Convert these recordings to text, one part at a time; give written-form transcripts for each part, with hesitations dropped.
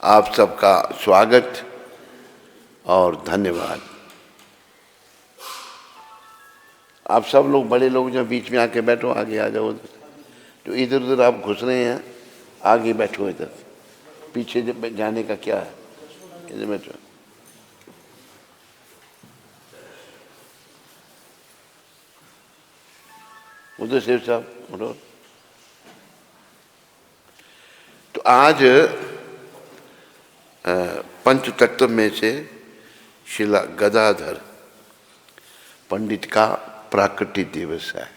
आप सबका स्वागत और धन्यवाद। आप सब लोग बड़े लोग जो बीच में आके बैठो, आगे आ जाओ। तो इधर उधर आप घुस रहे हैं, आगे बैठो। इधर पीछे जाने का क्या है, इधर बैठो। उधर शेर साहब उठो। तो आज पंच तत्व में से शिला गदाधर पंडित का प्राकट्य दिवस है।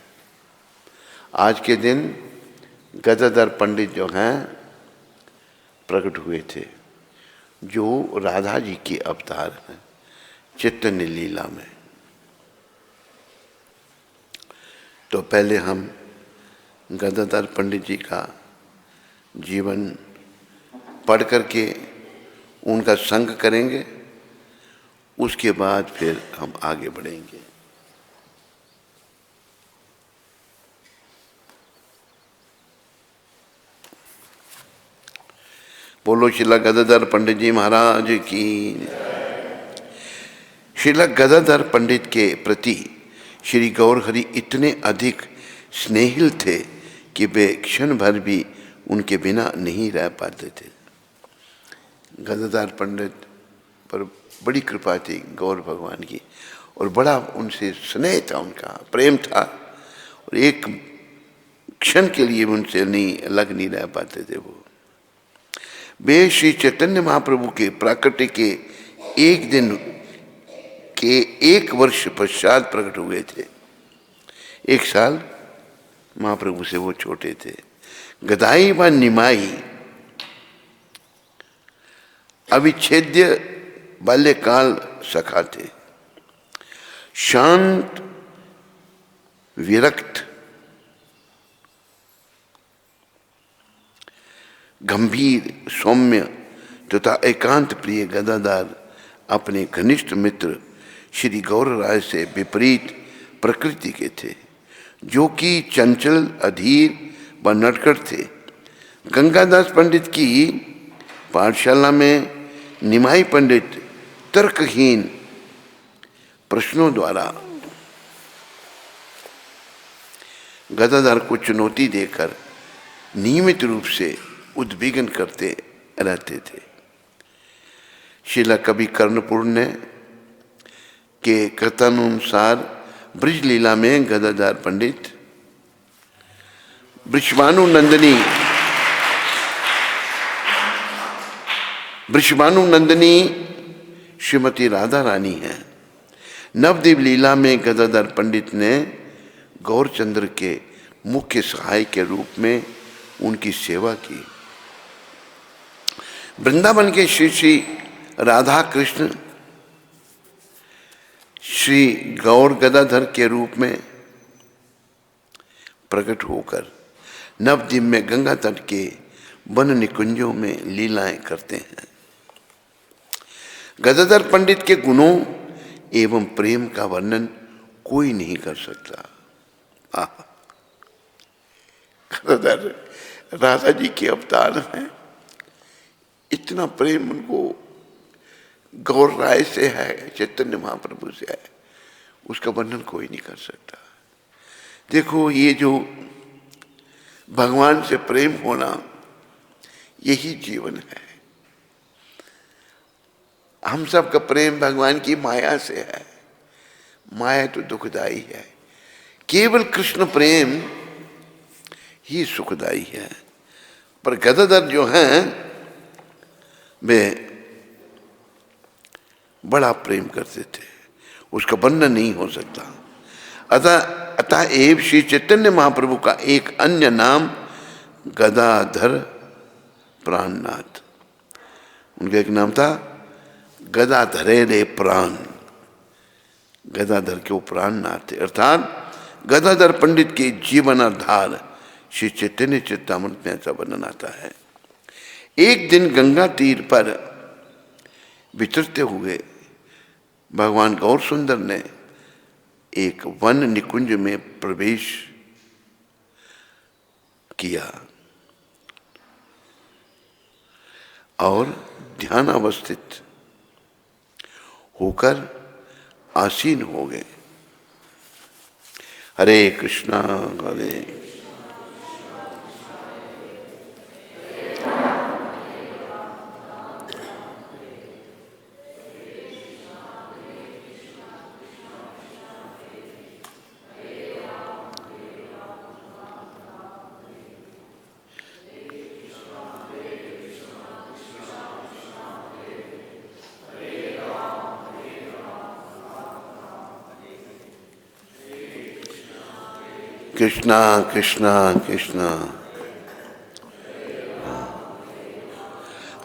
आज के दिन गदाधर पंडित जो हैं प्रकट हुए थे, जो राधा जी के अवतार हैं चैतन्य लीला में। तो पहले हम गदाधर पंडित जी का जीवन पढ़ करके उनका संग करेंगे, उसके बाद फिर हम आगे बढ़ेंगे। बोलो शिला गदाधर पंडित जी महाराज की। शिला गदाधर पंडित के प्रति श्री गौरहरि इतने अधिक स्नेहिल थे कि वे क्षण भर भी उनके बिना नहीं रह पाते थे। गदाधर पंडित पर बड़ी कृपा थी गौर भगवान की, और बड़ा उनसे स्नेह था, उनका प्रेम था, और एक क्षण के लिए उनसे अलग नहीं रह पाते थे। वो वे श्री चैतन्य महाप्रभु के प्राकट्य के एक दिन के 1 वर्ष पश्चात प्रकट हुए थे। 1 साल महाप्रभु से वो छोटे थे। गदाई व निमाई अविच्छेद्य बाल्यकाल सखा थे। शांत विरक्त गंभीर सौम्य तथा एकांत प्रिय गदाधर अपने घनिष्ठ मित्र श्री गौरराय से विपरीत प्रकृति के थे, जो कि चंचल अधीर व नटखट थे। गंगादास पंडित की पाठशाला में निमाई पंडित तर्कहीन प्रश्नों द्वारा गदाधर को चुनौती देकर नियमित रूप से उद्विग्न करते रहते थे। शिला कवि कर्णपूर्ण के कथनानुसार ब्रज लीला में गदाधर पंडित वृषभानु नंदिनी श्रीमती राधा रानी है। नवद्वीप लीला में गदाधर पंडित ने गौरचंद्र के मुख्य सहायक के रूप में उनकी सेवा की। वृंदावन के श्री श्री राधा कृष्ण श्री गौर गदाधर के रूप में प्रकट होकर नवद्वीप में गंगा तट के वन निकुंजों में लीलाएं करते हैं। गदाधर पंडित के गुणों एवं प्रेम का वर्णन कोई नहीं कर सकता। गदाधर राधा जी के अवतार हैं, इतना प्रेम उनको गौर राय से है, चैतन्य महाप्रभु से है, उसका वर्णन कोई नहीं कर सकता। देखो, ये जो भगवान से प्रेम होना, यही जीवन है। हम सब का प्रेम भगवान की माया से है। माया तो दुखदाई है, केवल कृष्ण प्रेम ही सुखदाई है। पर गदाधर जो हैं वे बड़ा प्रेम करते थे, उसका वर्णन नहीं हो सकता। अतः एव श्री चैतन्य महाप्रभु का एक अन्य नाम गदाधर प्राणनाथ, उनका एक नाम था गदाधरे रे प्राण। गदाधर के वो प्राणनाथ थे, अर्थात गदाधर पंडित के जीवन आधार श्री चैतन्य चरितामृत में ऐसा वर्णन आता है। एक दिन गंगा तीर पर विचरते हुए भगवान गौर सुंदर ने एक वन निकुंज में प्रवेश किया। और ध्यान अवस्थित होकर आसीन हो गए। हरे कृष्णा हरे कृष्णा कृष्णा कृष्णा।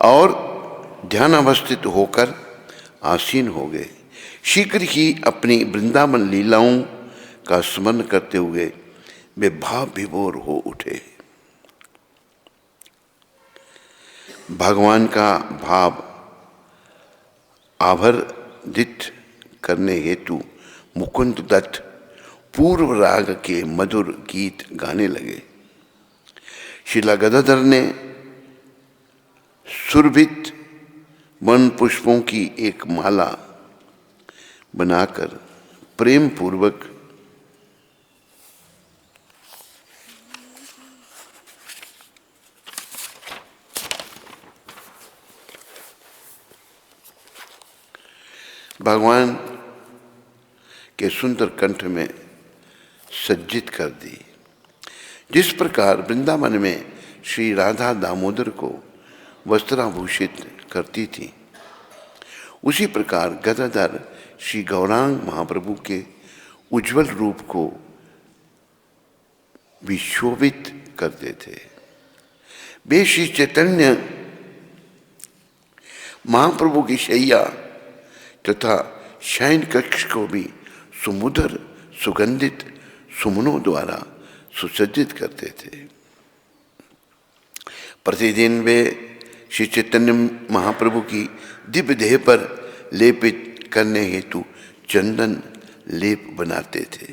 और ध्यान अवस्थित होकर आसीन हो गए। शीघ्र ही अपनी वृंदावन लीलाओं का स्मरण करते हुए वे भाव विभोर हो उठे। भगवान का भाव आवर्धित करने हेतु मुकुंद दत्त पूर्व राग के मधुर गीत गाने लगे। शिला गदाधर ने सुरभित वन पुष्पों की एक माला बनाकर प्रेम पूर्वक भगवान के सुंदर कंठ में सज्जित कर दी। जिस प्रकार वृंदावन में श्री राधा दामोदर को वस्त्राभूषित करती थी, उसी प्रकार गदाधर श्री गौरांग महाप्रभु के उज्जवल रूप को विशोभित करते थे। वे श्री चैतन्य महाप्रभु की शैया तथा शयन कक्ष को भी सुमधुर सुगंधित सुमनों द्वारा सुसज्जित करते थे। प्रतिदिन वे श्री चैतन्य महाप्रभु की दिव्य देह पर लेपित करने हेतु चंदन लेप बनाते थे।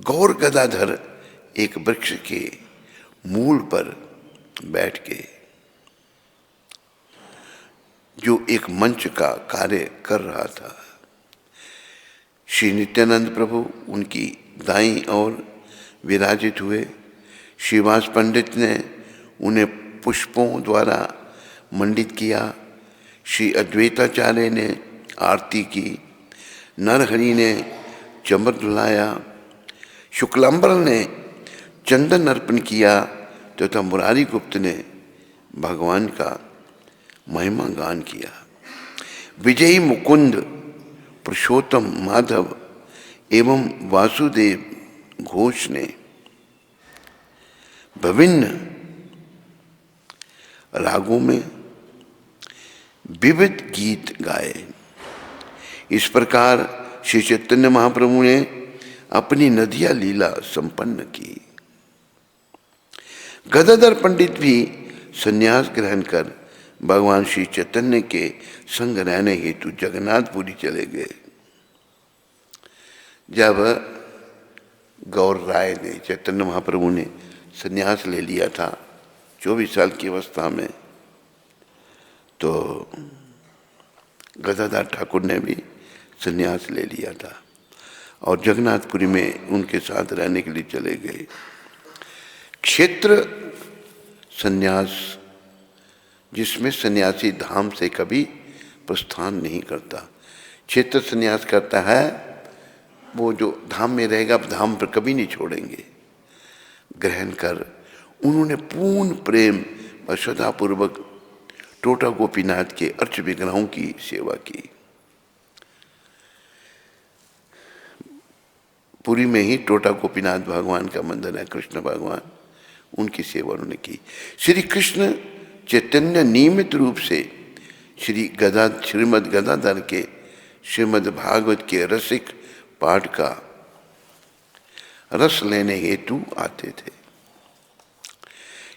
गौर गदाधर एक वृक्ष के मूल पर बैठ के जो एक मंच का कार्य कर रहा था, श्री नित्यानंद प्रभु उनकी दाईं ओर विराजित हुए। श्रीवास पंडित ने उन्हें पुष्पों द्वारा मंडित किया। श्री अद्वैताचार्य ने आरती की। नरहरि ने चंबर धुलाया। शुक्लांबर ने चंदन अर्पण किया तथा मुरारी गुप्त ने भगवान का महिमा गान किया। विजयी मुकुंद, पुरुषोत्तम माधव एवं वासुदेव घोष ने विभिन्न रागों में विविध गीत गाए। इस प्रकार श्री चैतन्य महाप्रभु ने अपनी नदिया लीला संपन्न की। गदाधर पंडित भी संन्यास ग्रहण कर भगवान श्री चैतन्य के संग रहने हेतु जगन्नाथपुरी चले गए। जब गौर राय ने, चैतन्य महाप्रभु ने संन्यास ले लिया था 24 साल की अवस्था में, तो गदाधर ठाकुर ने भी संन्यास ले लिया था और जगन्नाथपुरी में उनके साथ रहने के लिए चले गए। क्षेत्र संन्यास, जिसमें सन्यासी धाम से कभी प्रस्थान नहीं करता। क्षेत्र संन्यास करता है वो जो धाम में रहेगा, धाम पर कभी नहीं छोड़ेंगे। ग्रहण कर उन्होंने पूर्ण प्रेम और श्रद्धापूर्वक टोटा गोपीनाथ के अर्च विग्रहों की सेवा की। पुरी में ही टोटा गोपीनाथ भगवान का मंदिर है, कृष्ण भगवान, उनकी सेवा उन्होंने की। श्री कृष्ण चैतन्य नियमित रूप से श्रीमद् गदाधर के श्रीमद् भागवत के रसिक पाठ का रस लेने हेतु आते थे।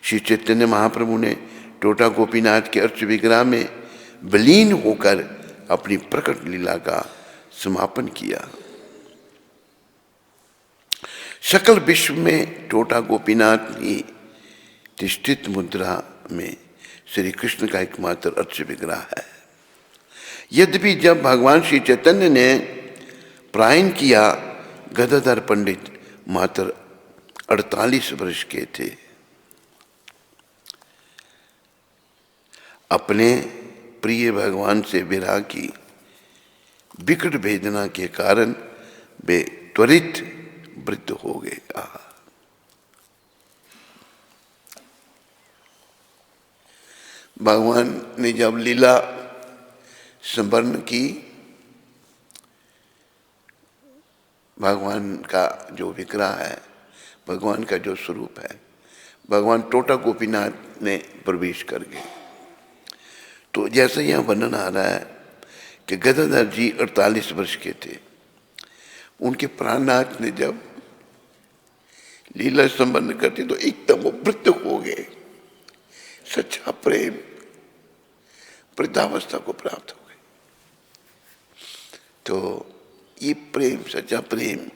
श्री चैतन्य महाप्रभु ने टोटा गोपीनाथ के अर्च विग्रह में विलीन होकर अपनी प्रकट लीला का समापन किया। सकल विश्व में टोटा गोपीनाथ ही तिष्ठित मुद्रा में श्री कृष्ण का एकमात्र अर्च विग्रह है। यद्यपि जब भगवान श्री चैतन्य ने प्रायण किया, गदाधर पंडित मात्र 48 वर्ष के थे। अपने प्रिय भगवान से विरह की विकट वेदना के कारण वे त्वरित वृद्ध हो गए। भगवान ने जब लीला संवर्ण की, भगवान का जो विग्रह है, भगवान का जो स्वरूप है, भगवान टोटा गोपीनाथ ने प्रवेश कर गए। तो जैसे यहाँ वर्णन आ रहा है कि गदाधर जी 48 वर्ष के थे। उनके प्राणनाथ ने जब लीला संबंध करते तो एकदम वो वृद्ध हो गए। सच्चा प्रेम वृद्धावस्था को प्राप्त हो गए। तो ये प्रेम, सच्चा प्रेम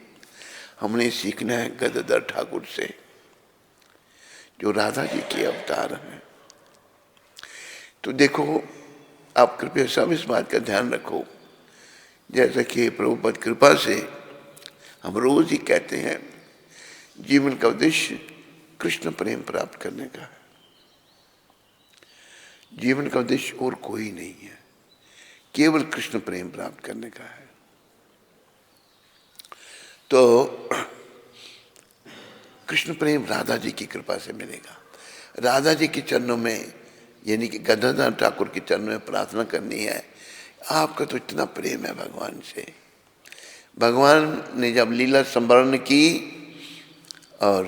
हमने सीखना है गदाधर ठाकुर से, जो राधा जी के अवतार हैं। तो देखो, आप कृपया सब इस बात का ध्यान रखो, जैसा कि प्रभुपद कृपा से हम रोज ही कहते हैं, जीवन का उद्देश्य कृष्ण प्रेम प्राप्त करने का है। जीवन का उद्देश्य और कोई नहीं है, केवल कृष्ण प्रेम प्राप्त करने का है। तो कृष्ण प्रेम राधा जी की कृपा से मिलेगा। राधा जी के चरणों में, यानी कि गदाधर ठाकुर के चरणों में प्रार्थना करनी है, आपका तो इतना प्रेम है भगवान से। भगवान ने जब लीला संवर्ण की और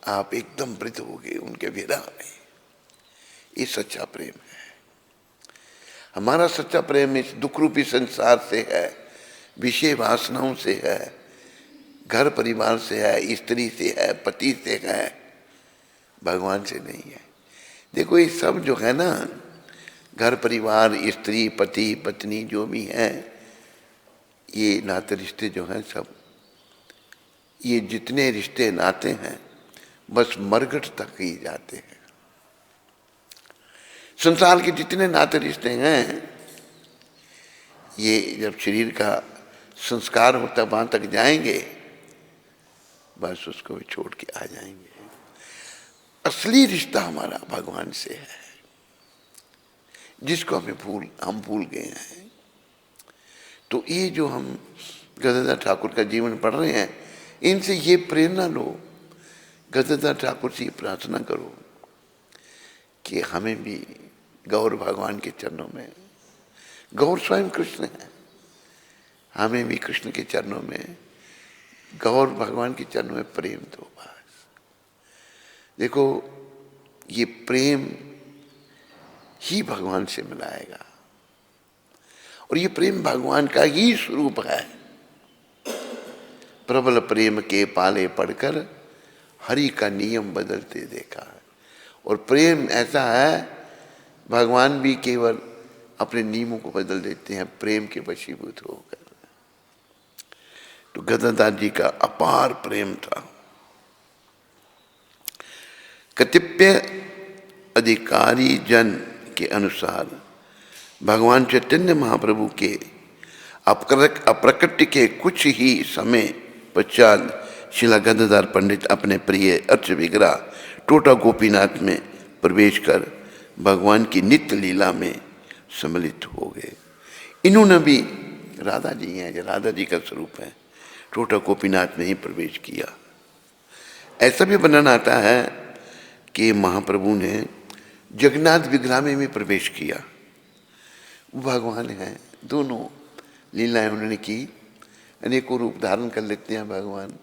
आप एकदम वृद्ध हो गए उनके विरह में, ये सच्चा प्रेम है। हमारा सच्चा प्रेम इस दुख रूपी संसार से है, विषय वासनाओं से है, घर परिवार से है, स्त्री से है, पति से है, भगवान से नहीं है। देखो, ये सब जो है ना, घर परिवार, स्त्री, पति, पत्नी, जो भी है, ये नाते रिश्ते जो हैं सब, ये जितने रिश्ते नाते हैं बस मरघट तक ही जाते हैं। संसार के जितने नाते रिश्ते हैं, ये जब शरीर का संस्कार होता वहां तक जाएंगे, बस उसको भी छोड़ के आ जाएंगे। असली रिश्ता हमारा भगवान से है, जिसको हम भूल गए हैं। तो ये जो हम गदाधर ठाकुर का जीवन पढ़ रहे हैं, इनसे ये प्रेरणा लो, गदाधर ठाकुर से प्रार्थना करो कि हमें भी गौर भगवान के चरणों में, गौर स्वयं कृष्ण है, हमें भी कृष्ण के चरणों में, गौर भगवान के चरणों में प्रेम दो। बस देखो, ये प्रेम ही भगवान से मिलाएगा, और ये प्रेम भगवान का ही स्वरूप है। प्रबल प्रेम के पाले पढ़कर हरि का नियम बदलते देखा है। और प्रेम ऐसा है, भगवान भी केवल अपने नियमों को बदल देते हैं प्रेम के वशीभूत होकर। तो गदाधर जी का अपार प्रेम था। कतिपय अधिकारी जन के अनुसार भगवान चैतन्य महाप्रभु के अप्रकट के कुछ ही समय पश्चात शिला गदाधर पंडित अपने प्रिय अर्च विग्रह टोटा गोपीनाथ में प्रवेश कर भगवान की नित्य लीला में सम्मिलित हो गए। इन्होंने भी, राधा जी हैं, जो राधा जी का स्वरूप है, टोटा गोपीनाथ में ही प्रवेश किया। ऐसा भी वर्णन आता है कि महाप्रभु ने जगन्नाथ विग्रह में भी प्रवेश किया। वो भगवान हैं, दोनों लीलाएं उन्होंने की, अनेकों रूप धारण कर लेते हैं भगवान।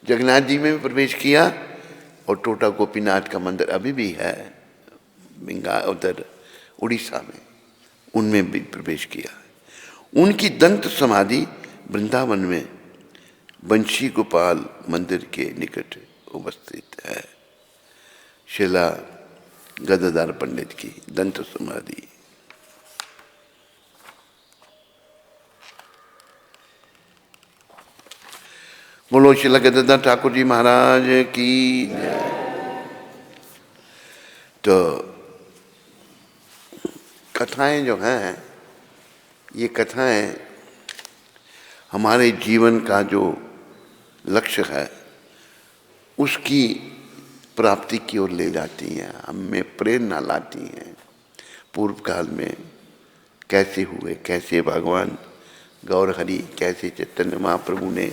जगन्नाथ जी में भी प्रवेश किया, और टोटा गोपीनाथ का मंदिर अभी भी है उधर उड़ीसा में, उनमें भी प्रवेश किया। उनकी दंत समाधि वृंदावन में बंशी गोपाल मंदिर के निकट उपस्थित है। शिला गदाधर पंडित की दंत समाधि। बोलो शिला गदाधर ठाकुर जी महाराज की। तो कथाएं जो हैं, ये कथाएं हमारे जीवन का जो लक्ष्य है उसकी प्राप्ति की ओर ले जाती हैं, हमें प्रेरणा लाती हैं। पूर्व काल में कैसे हुए, कैसे भगवान गौर हरि, कैसे चैतन्य महाप्रभु ने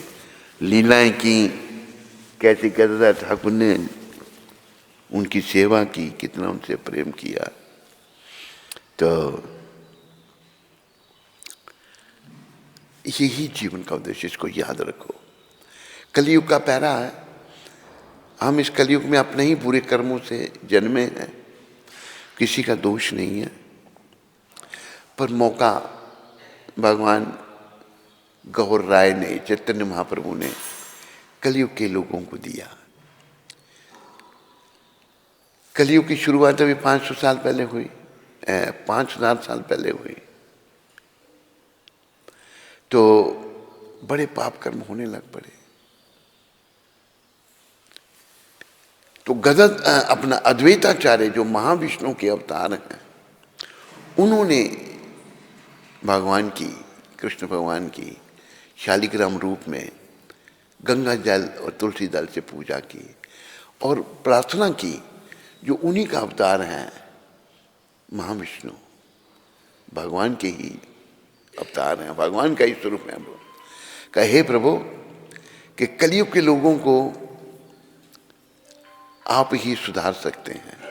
लीलाएं की, कैसे गदाधर ठाकुर ने उनकी सेवा की, कितना उनसे प्रेम किया। तो यही जीवन का उद्देश्य, इसको याद रखो। कलयुग का पैरा है, हम इस कलयुग में अपने ही बुरे कर्मों से जन्मे हैं, किसी का दोष नहीं है। पर मौका भगवान गौर राय ने, चैतन्य महाप्रभु ने कलयुग के लोगों को दिया। कलयुग की शुरुआत अभी 500 साल पहले हुई, 5000 साल पहले हुई। तो बड़े पाप कर्म होने लग पड़े। तो गदद अपना अद्वैताचार्य जो महाविष्णु के अवतार हैं, उन्होंने भगवान की, कृष्ण भगवान की शालिग्राम रूप में गंगा जल और तुलसी दल से पूजा की और प्रार्थना की, जो उन्हीं का अवतार हैं, महाविष्णु भगवान के ही अवतार हैं, भगवान का ही स्वरूप है। वो कहे, हे प्रभु, कि कलयुग के लोगों को आप ही सुधार सकते हैं।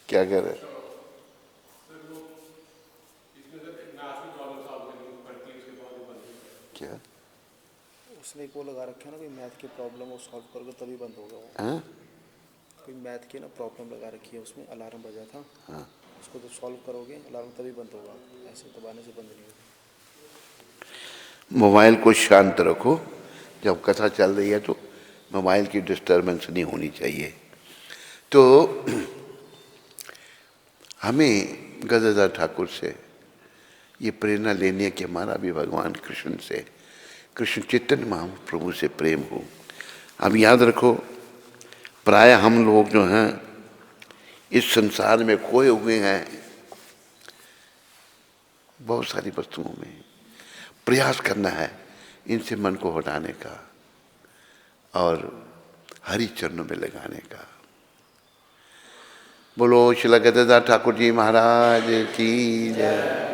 क्या कह रहे हैं? क्या उसने एक वो लगा रखे है ना, कोई मैथ की प्रॉब्लम वो सॉल्व करोगे तभी बंद होगा वो। हाँ? कोई मैथ की ना प्रॉब्लम लगा रखी है, उसमें अलार्म बजा था। हाँ। उसको तो सॉल्व करोगे अलार्म तभी बंद होगा, ऐसे दबाने से बंद नहीं होगा। मोबाइल को शांत रखो, जब कथा चल रही है तो मोबाइल की डिस्टर्बेंस नहीं होनी चाहिए। तो हमें गदाधर ठाकुर से ये प्रेरणा लेनी है कि हमारा भी भगवान कृष्ण से, कृष्ण चैतन्य महाप्रभु से प्रेम हो। अब याद रखो, प्राय हम लोग जो हैं इस संसार में खोए हुए हैं बहुत सारी वस्तुओं में। प्रयास करना है इनसे मन को हटाने का और हरि चरणों में लगाने का। बोलो श्रील गदाधर ठाकुर जी महाराज की जय।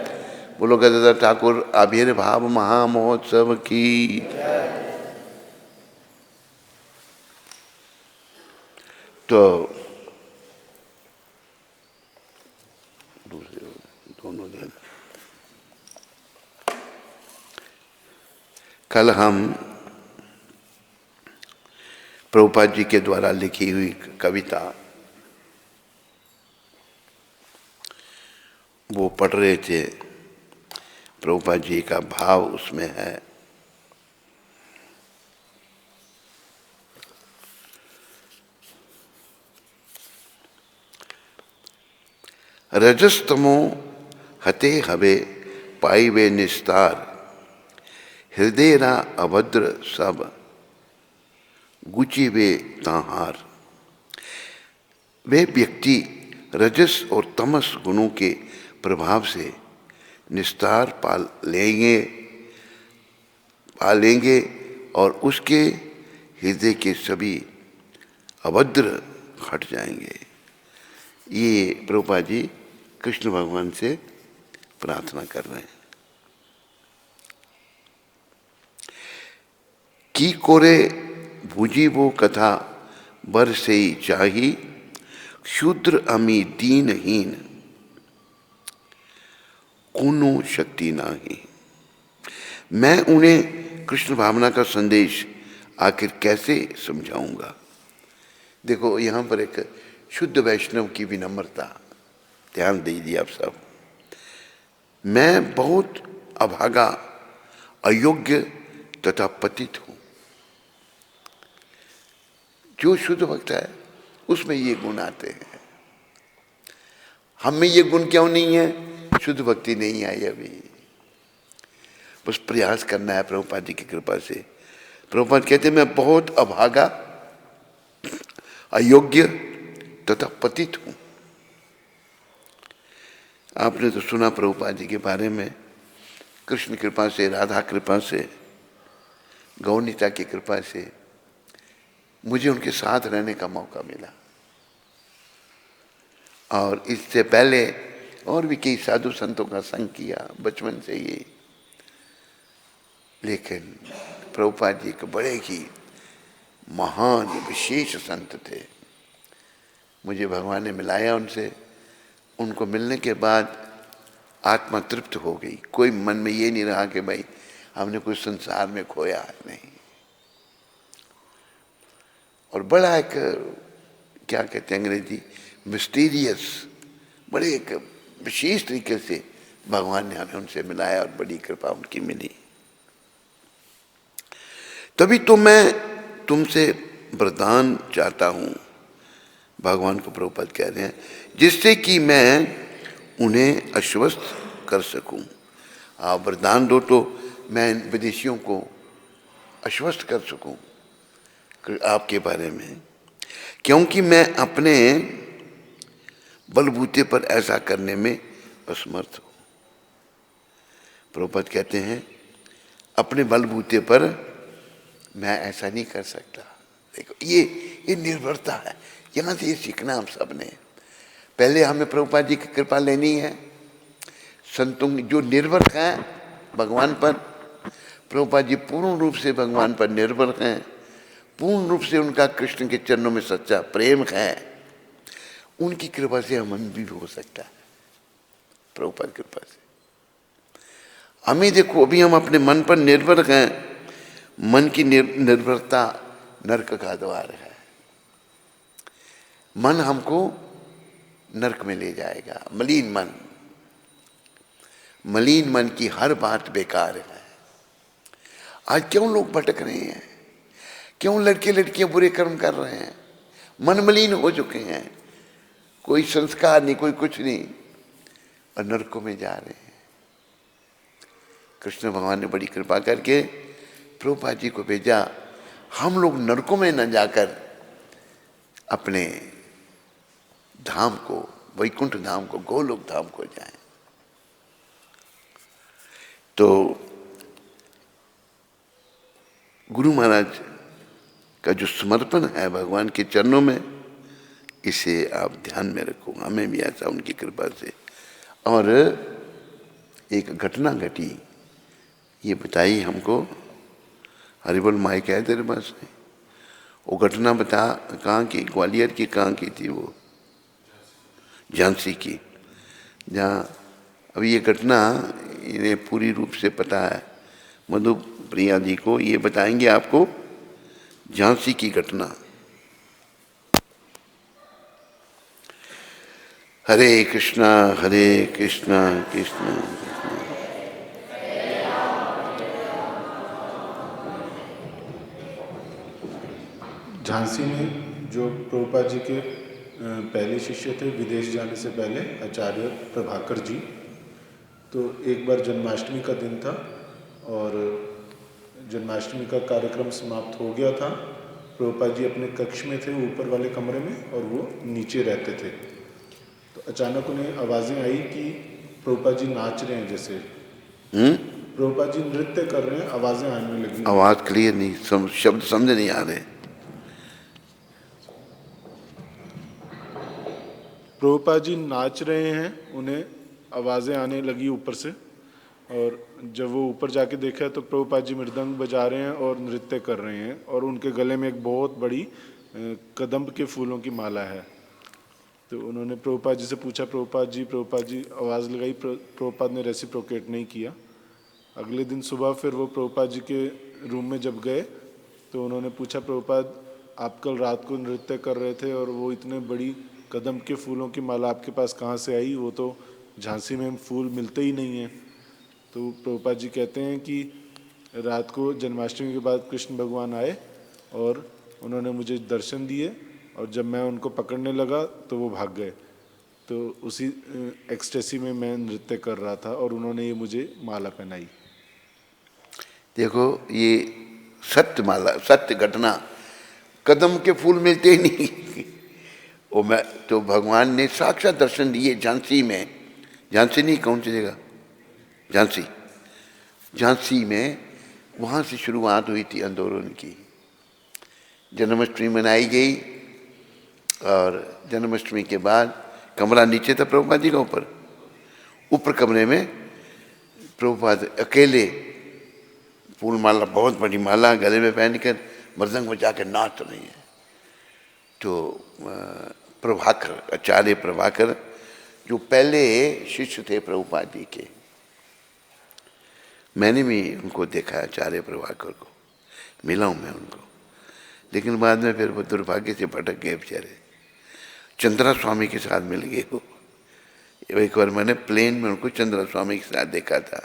बोलो गदाधर ठाकुर आविर्भाव महामहोत्सव की। तो दूसरे दोनों दिन कल हम प्रभुपाद जी के द्वारा लिखी हुई कविता वो पढ़ रहे थे। प्रभुपाद जी का भाव उसमें है, रजस्तमो हते हवे पाइवे निस्तार, हृदयरा अभद्र सब गुचिवे ताहार। वे व्यक्ति रजस और तमस गुणों के प्रभाव से निस्तार पालेंगे और उसके हृदय के सभी अभद्र हट जाएंगे। ये प्रभुपाद जी कृष्ण भगवान से प्रार्थना कर रहे हैं। की कोरे भुजी वो कथा बर से ही चाही, शूद्र अमी दीनहीन कोनो शक्ति नाही। मैं उन्हें कृष्ण भावना का संदेश आखिर कैसे समझाऊंगा। देखो यहाँ पर एक शुद्ध वैष्णव की विनम्रता, ध्यान दीजिए आप सब। मैं बहुत अभागा, अयोग्य तथा पतित हूँ। जो शुद्ध भक्त है उसमें ये गुण आते हैं। हम में ये गुण क्यों नहीं है? शुद्ध भक्ति नहीं आई अभी। बस प्रयास करना है प्रभुपाद जी की कृपा से। प्रभुपाद कहते हैं मैं बहुत अभागा, अयोग्य तथा पतित हूं। आपने तो सुना प्रभुपाद जी के बारे में, कृष्ण कृपा से, राधा कृपा से, गौनीता की कृपा से मुझे उनके साथ रहने का मौका मिला। और इससे पहले और भी कई साधु संतों का संग किया बचपन से ही। लेकिन प्रभुपाद जी के बड़े ही महान विशेष संत थे। मुझे भगवान ने मिलाया उनसे। उनको मिलने के बाद आत्मा तृप्त हो गई। कोई मन में ये नहीं रहा कि भाई हमने कुछ संसार में खोया है, नहीं। और बड़ा एक, क्या कहते हैं अंग्रेजी, मिस्टीरियस, बड़े एक विशेष तरीके से भगवान ने हमें उनसे मिलाया और बड़ी कृपा उनकी मिली। तभी तो मैं तुमसे वरदान चाहता हूं, भगवान को प्रभुपाद कह रहे हैं, जिससे कि मैं उन्हें आश्वस्त कर सकूं। आप वरदान दो तो मैं विदेशियों को आश्वस्त कर सकूं आपके बारे में, क्योंकि मैं अपने बलबूते पर ऐसा करने में असमर्थ हूं। प्रभुपाद कहते हैं अपने बलबूते पर मैं ऐसा नहीं कर सकता। देखो ये निर्भरता है, यहां से ये सीखना हम सब ने। पहले हमें प्रभुपाद जी की कृपा लेनी है। संतों जो निर्भर हैं भगवान पर, प्रभुपाद जी पूर्ण रूप से भगवान पर निर्भर हैं, पूर्ण रूप से उनका कृष्ण के चरणों में सच्चा प्रेम है। उनकी कृपा से हम भी हो सकता है, प्रभुपाद कृपा से। हमें देखो अभी हम अपने मन पर निर्भर हैं। मन की निर्भरता नरक का द्वार है। मन हमको नरक में ले जाएगा। मलिन मन, मलिन मन की हर बात बेकार है। आज क्यों लोग भटक रहे हैं? क्यों लड़के लड़कियां बुरे कर्म कर रहे हैं? मन मलिन हो चुके हैं, कोई संस्कार नहीं, कोई कुछ नहीं, और नरकों में जा रहे हैं। कृष्ण भगवान ने बड़ी कृपा करके प्रभुपाद जी को भेजा, हम लोग नरकों में न जाकर अपने धाम को, वैकुंठ धाम को, गोलोक धाम को जाएं। तो गुरु महाराज का जो समर्पण है भगवान के चरणों में, इसे आप ध्यान में रखो। हमें भी ऐसा उनकी कृपा से। और एक घटना घटी, ये बताई हमको। हरिबोल माइक है तेरे पास? वो घटना बता, कहाँ की? ग्वालियर की कहाँ की थी वो? झांसी की। जहाँ अभी ये घटना इन्हें पूरी रूप से पता है, मधु प्रिया जी को, ये बताएंगे आपको झांसी की घटना। हरे कृष्णा कृष्णा कृष्णा। झांसी में जो प्रभुपाद जी के पहले शिष्य थे विदेश जाने से पहले, आचार्य प्रभाकर जी, तो एक बार जन्माष्टमी का दिन था और जन्माष्टमी का कार्यक्रम समाप्त हो गया था। प्रभुपाद जी अपने कक्ष में थे, ऊपर वाले कमरे में, और वो नीचे रहते थे। तो अचानक उन्हें आवाज़ें आई कि प्रभुपाद जी नाच रहे हैं, जैसे प्रभुपाद जी नृत्य कर रहे हैं, आवाज़ें आने लगी। आवाज़ क्लियर नहीं, शब्द समझ नहीं आ रहे। प्रभुपाद जी नाच रहे हैं, उन्हें आवाज़ें आने लगी ऊपर से, और जब वो ऊपर जाके देखा तो प्रभुपाद जी मृदंग बजा रहे हैं और नृत्य कर रहे हैं, और उनके गले में एक बहुत बड़ी कदम्ब के फूलों की माला है। तो उन्होंने प्रभुपाद जी से पूछा, प्रभुपाद जी आवाज़ लगाई। प्रभुपाद ने रेसिप्रोकेट नहीं किया। अगले दिन सुबह फिर वो प्रभुपाद जी के रूम में जब गए तो उन्होंने पूछा, प्रभुपाद आप कल रात को नृत्य कर रहे थे और वो इतने बड़ी कदम के फूलों की माला आपके पास कहाँ से आई? वो तो झांसी में फूल मिलते ही नहीं हैं। तो प्रभुपाद जी कहते हैं कि रात को जन्माष्टमी के बाद कृष्ण भगवान आए और उन्होंने मुझे दर्शन दिए और जब मैं उनको पकड़ने लगा तो वो भाग गए। तो उसी एक्सटेसी में मैं नृत्य कर रहा था और उन्होंने ये मुझे माला पहनाई। देखो ये सत्य माला, सत्य घटना, कदम के फूल मिलते ही नहीं। वो मैं तो भगवान ने साक्षात दर्शन दिए झांसी में, झांसी नहीं कौन सी जगह, झांसी, झांसी में, वहाँ से शुरुआत हुई थी आंदोलन की। जन्माष्टमी मनाई गई और जन्माष्टमी के बाद कमरा नीचे था प्रभुपाद जी का, ऊपर कमरे में प्रभुपाद अकेले फूल माला, बहुत बड़ी माला गले में पहनकर मृदंग बजा के नाच रही है। तो प्रभाकर, आचार्य प्रभाकर जो पहले शिष्य थे प्रभुपाद जी के, मैंने भी उनको देखा, आचार्य प्रभाकर को मिला हूँ मैं उनको, लेकिन बाद में फिर वो दुर्भाग्य से भटक गए बेचारे। चंद्रा स्वामी के साथ मिल गए वो, एक बार मैंने प्लेन में उनको चंद्रा स्वामी के साथ देखा था।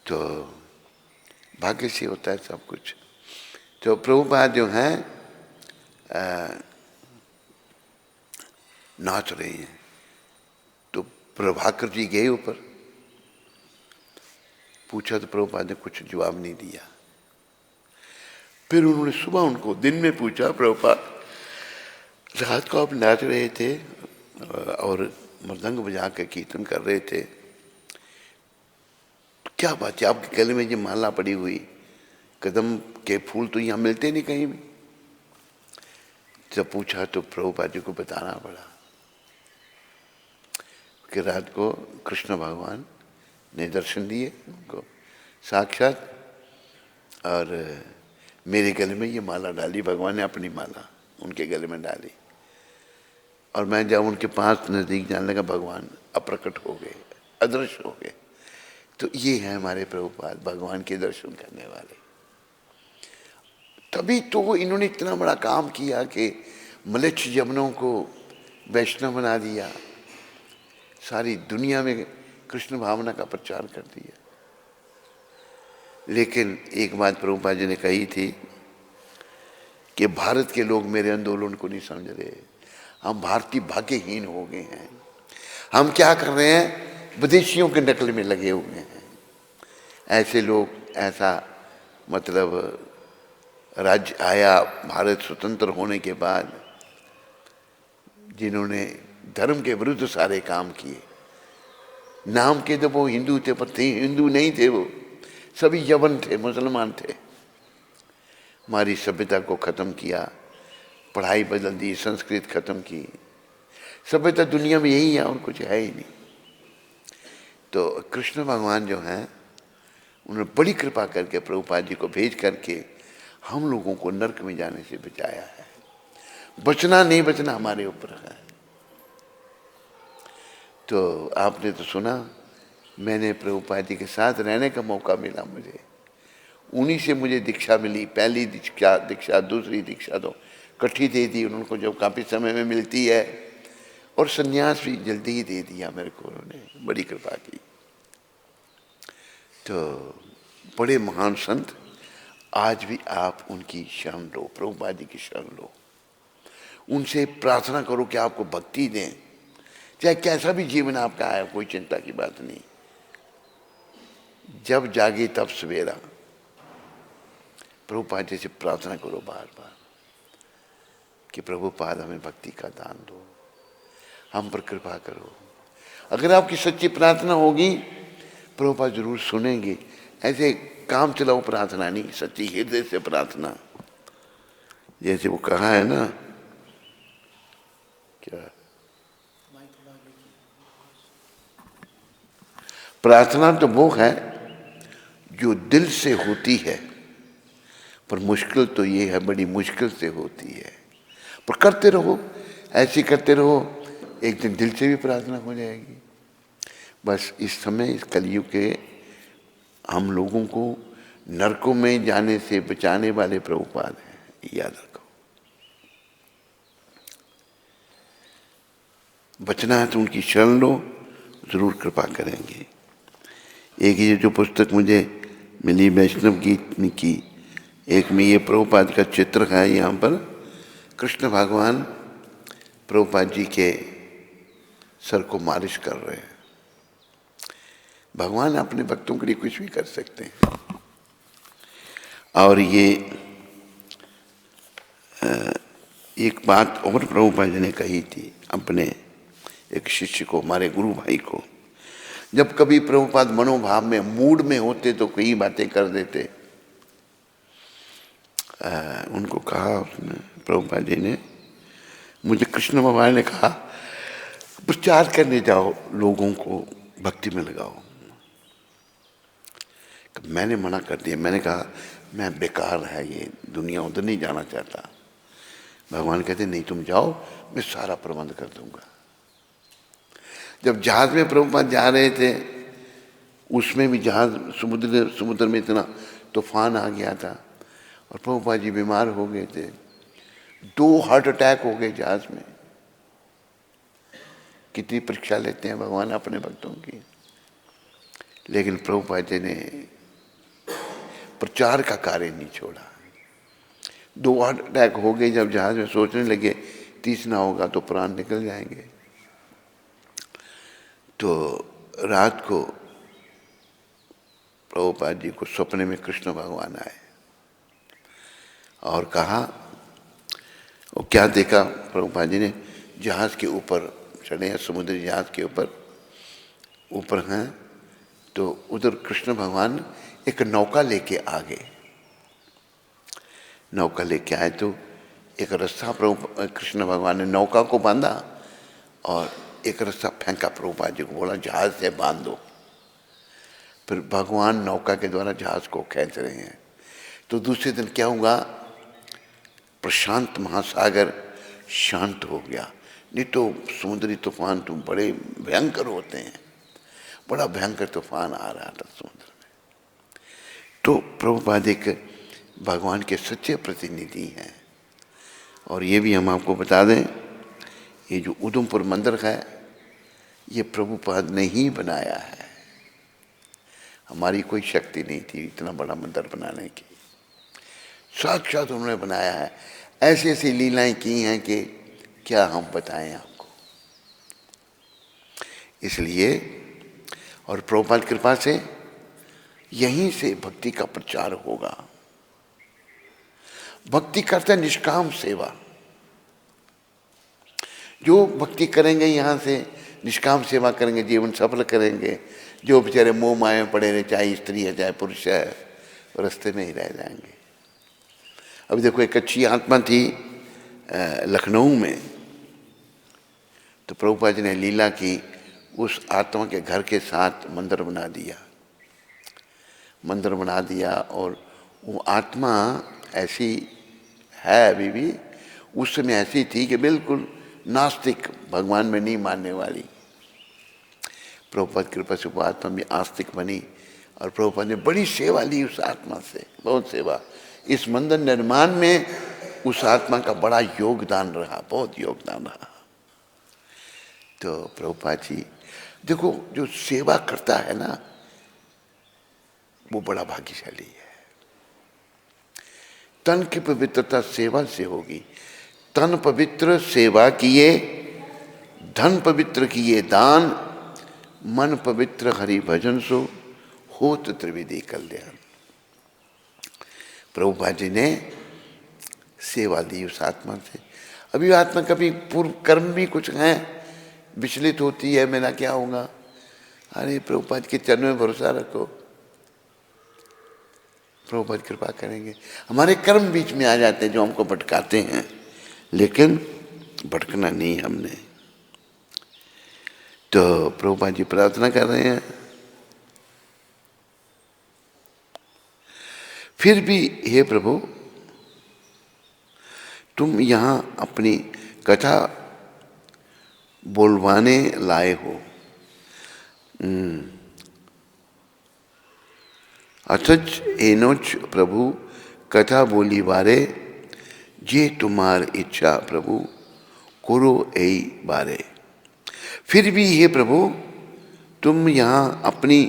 तो भाग्य से होता है सब कुछ। तो प्रभुपाद जो हैं नाच रहे हैं, तो प्रभाकर जी गए ऊपर, पूछा तो प्रभुपाद ने कुछ जवाब नहीं दिया। फिर उन्होंने सुबह उनको दिन में पूछा, प्रभुपाद रात को आप नाच रहे थे और मृदंग बजा के कीर्तन कर रहे थे, क्या बात है आपके गले में ये माला पड़ी हुई, कदम के फूल तो यहाँ मिलते नहीं कहीं भी। जब पूछा तो प्रभुपाद जी को बताना पड़ा कि रात को कृष्ण भगवान ने दर्शन दिए उनको साक्षात, और मेरे गले में ये माला डाली, भगवान ने अपनी माला उनके गले में डाली, और मैं जब उनके पास नज़दीक जाने लगा भगवान अप्रकट हो गए, अदृश्य हो गए। तो ये है हमारे प्रभुपाद, भगवान के दर्शन करने वाले। तभी तो इन्होंने इतना बड़ा काम किया कि मलेच्छ यवनों को वैष्णव बना दिया, सारी दुनिया में कृष्ण भावना का प्रचार कर दिया। लेकिन एक बात प्रभुपाद जी ने कही थी कि भारत के लोग मेरे आंदोलन को नहीं समझ रहे, हम भारतीय भाग्यहीन हो गए हैं, हम क्या कर रहे हैं, विदेशियों के नकल में लगे हुए हैं। ऐसे लोग, ऐसा मतलब राज्य आया भारत स्वतंत्र होने के बाद, जिन्होंने धर्म के विरुद्ध सारे काम किए। नाम के तो वो हिंदू थे पर थे हिंदू नहीं थे, वो सभी यवन थे, मुसलमान थे। हमारी सभ्यता को ख़त्म किया, पढ़ाई बदल दी, संस्कृत ख़त्म की, सभ्यता दुनिया में यही है और कुछ है ही नहीं। तो कृष्ण भगवान जो हैं उन्होंने बड़ी कृपा करके प्रभुपाद जी को भेज करके हम लोगों को नरक में जाने से बचाया है। बचना नहीं बचना हमारे ऊपर है। तो आपने तो सुना, मैंने प्रभुपाद जी के साथ रहने का मौका मिला मुझे, उन्हीं से मुझे दीक्षा मिली, पहली दीक्षा दूसरी दीक्षा तो इकट्ठी दे दी उनको, जो काफ़ी समय में मिलती है, और संन्यास भी जल्दी ही दे दिया मेरे को, उन्होंने बड़ी कृपा की। तो बड़े महान संत, आज भी आप उनकी शरण लो, प्रभुपाद जी की शरण लो, उनसे प्रार्थना करो कि आपको भक्ति दें, चाहे कैसा भी जीवन आपका आया, कोई चिंता की बात नहीं। जब जागे तब सवेरा, प्रभुपाद जी से प्रार्थना करो बार बार कि प्रभुपाद हमें भक्ति का दान दो, हम पर कृपा करो। अगर आपकी सच्ची प्रार्थना होगी, प्रभुपाद जरूर सुनेंगे। ऐसे काम चलाओ प्रार्थना नहीं, सच्ची हृदय से प्रार्थना। जैसे वो कहा है ना, क्या प्रार्थना तो वो है जो दिल से होती है, पर मुश्किल तो ये है, बड़ी मुश्किल से होती है, पर करते रहो, ऐसे करते रहो, एक दिन दिल से भी प्रार्थना हो जाएगी। बस इस समय, इस कलयुग के हम लोगों को नरकों में जाने से बचाने वाले प्रभुपाद हैं, याद रखो। बचना है तो उनकी शरण लो, जरूर कृपा करेंगे। एक ये जो पुस्तक मुझे मिली वैष्णव गीत की, एक में ये प्रभुपाद का चित्र है, यहाँ पर कृष्ण भगवान प्रभुपाद जी के सर को मालिश कर रहे हैं। भगवान अपने भक्तों के लिए कुछ भी कर सकते हैं। और ये एक बात और प्रभुपाद जी ने कही थी अपने एक शिष्य को, हमारे गुरु भाई को। जब कभी प्रभुपाद मनोभाव में, मूड में होते तो कई बातें कर देते। उनको कहा उसने, प्रभुपाद जी ने, मुझे कृष्ण भगवान ने कहा प्रचार करने जाओ, लोगों को भक्ति में लगाओ। मैंने मना कर दिया। मैंने कहा मैं बेकार है ये दुनिया, उधर नहीं जाना चाहता। भगवान कहते नहीं तुम जाओ, मैं सारा प्रबंध कर दूंगा। जब जहाज में प्रभुपाद जा रहे थे, उसमें भी जहाज समुद्र में इतना तूफान आ गया था और प्रभुपाद जी बीमार हो गए थे। 2 हार्ट अटैक हो गए जहाज में। कितनी परीक्षा लेते हैं भगवान अपने भक्तों की। लेकिन प्रभुपाद जी ने प्रचार का कार्य नहीं छोड़ा। 2 हार्ट अटैक हो गए जब जहाज में, सोचने लगे तीसरा होगा तो प्राण निकल जाएंगे। तो रात को प्रभुपाद जी को सपने में कृष्ण भगवान आए और कहा, और क्या देखा प्रभुपाद जी ने, जहाज के ऊपर चढ़े हैं, समुद्री जहाज के ऊपर हैं, तो उधर कृष्ण भगवान एक नौका लेके आ गए। नौका लेके आए तो एक रस्सा प्रभु कृष्ण भगवान ने नौका को बांधा और एक रस्सा फेंका प्रभुपाद जी को, बोला जहाज से बांध दो। फिर भगवान नौका के द्वारा जहाज को खींच रहे हैं। तो दूसरे दिन क्या हुआ, प्रशांत महासागर शांत हो गया। नहीं तो समुद्री तूफान तो बड़े भयंकर होते हैं। बड़ा भयंकर तूफान आ रहा था समुद्र में। तो प्रभुपाद एक भगवान के सच्चे प्रतिनिधि हैं। और ये भी हम आपको बता दें, ये जो उधमपुर मंदिर है, ये प्रभुपाद ने ही बनाया है। हमारी कोई शक्ति नहीं थी इतना बड़ा मंदिर बनाने की, साक्षात उन्होंने बनाया है। ऐसी ऐसी लीलाएं की हैं कि क्या हम बताएं आपको। इसलिए और प्रभुपाद कृपा से यहीं से भक्ति का प्रचार होगा। भक्ति करते निष्काम सेवा। जो भक्ति करेंगे यहाँ से, निष्काम सेवा करेंगे, जीवन सफल करेंगे। जो बेचारे मोह माया में पड़े रहे, चाहे स्त्री है चाहे पुरुष है, रास्ते में ही रह जाएंगे। अभी देखो एक अच्छी आत्मा थी लखनऊ में, तो प्रभुपाद जी ने लीला की, उस आत्मा के घर के साथ मंदिर बना दिया। मंदिर बना दिया और वो आत्मा ऐसी है अभी भी, उस समय ऐसी थी कि बिल्कुल नास्तिक, भगवान में नहीं मानने वाली। प्रभुपाद कृपा से वो आत्मा भी आस्तिक बनी और प्रभुपाद ने बड़ी सेवा ली उस आत्मा से, बहुत सेवा। इस मंदिर निर्माण में उस आत्मा का बड़ा योगदान रहा, बहुत योगदान रहा। तो प्रभुपाद जी देखो, जो सेवा करता है ना, वो बड़ा भाग्यशाली है। तन की पवित्रता सेवा से होगी। तन पवित्र सेवा किए, धन पवित्र किए दान, मन पवित्र हरि भजन सो होत त्रिविधि कल्याण। प्रभुपाद जी ने सेवा दी उस आत्मा से। अभी आत्मा कभी पूर्व कर्म भी कुछ हैं, विचलित होती है, मेरा क्या होगा। अरे प्रभुपाद के चरणों में भरोसा रखो, प्रभुपाद कृपा करेंगे। हमारे कर्म बीच में आ जाते हैं जो हमको भटकाते हैं, लेकिन भटकना नहीं हमने। तो प्रभुपाद जी प्रार्थना कर रहे हैं। फिर भी हे प्रभु, तुम यहाँ अपनी कथा बोलवाने लाए हो। अथच एनोच प्रभु कथा बोली बारे, जे तुम्हार इच्छा प्रभु करो ऐ बारे। फिर भी हे प्रभु, तुम यहाँ अपनी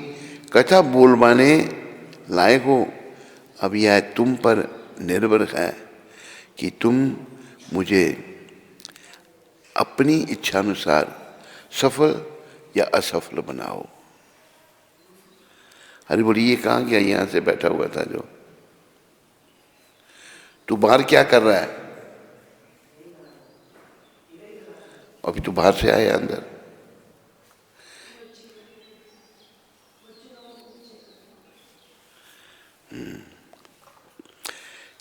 कथा बोलवाने लाए हो। अब यह तुम पर निर्भर है कि तुम मुझे अपनी इच्छानुसार सफल या असफल बनाओ। अरे बोली ये कहाँ गया, यहाँ से बैठा हुआ था जो, तू बाहर क्या कर रहा है? अभी तो बाहर से आया अंदर।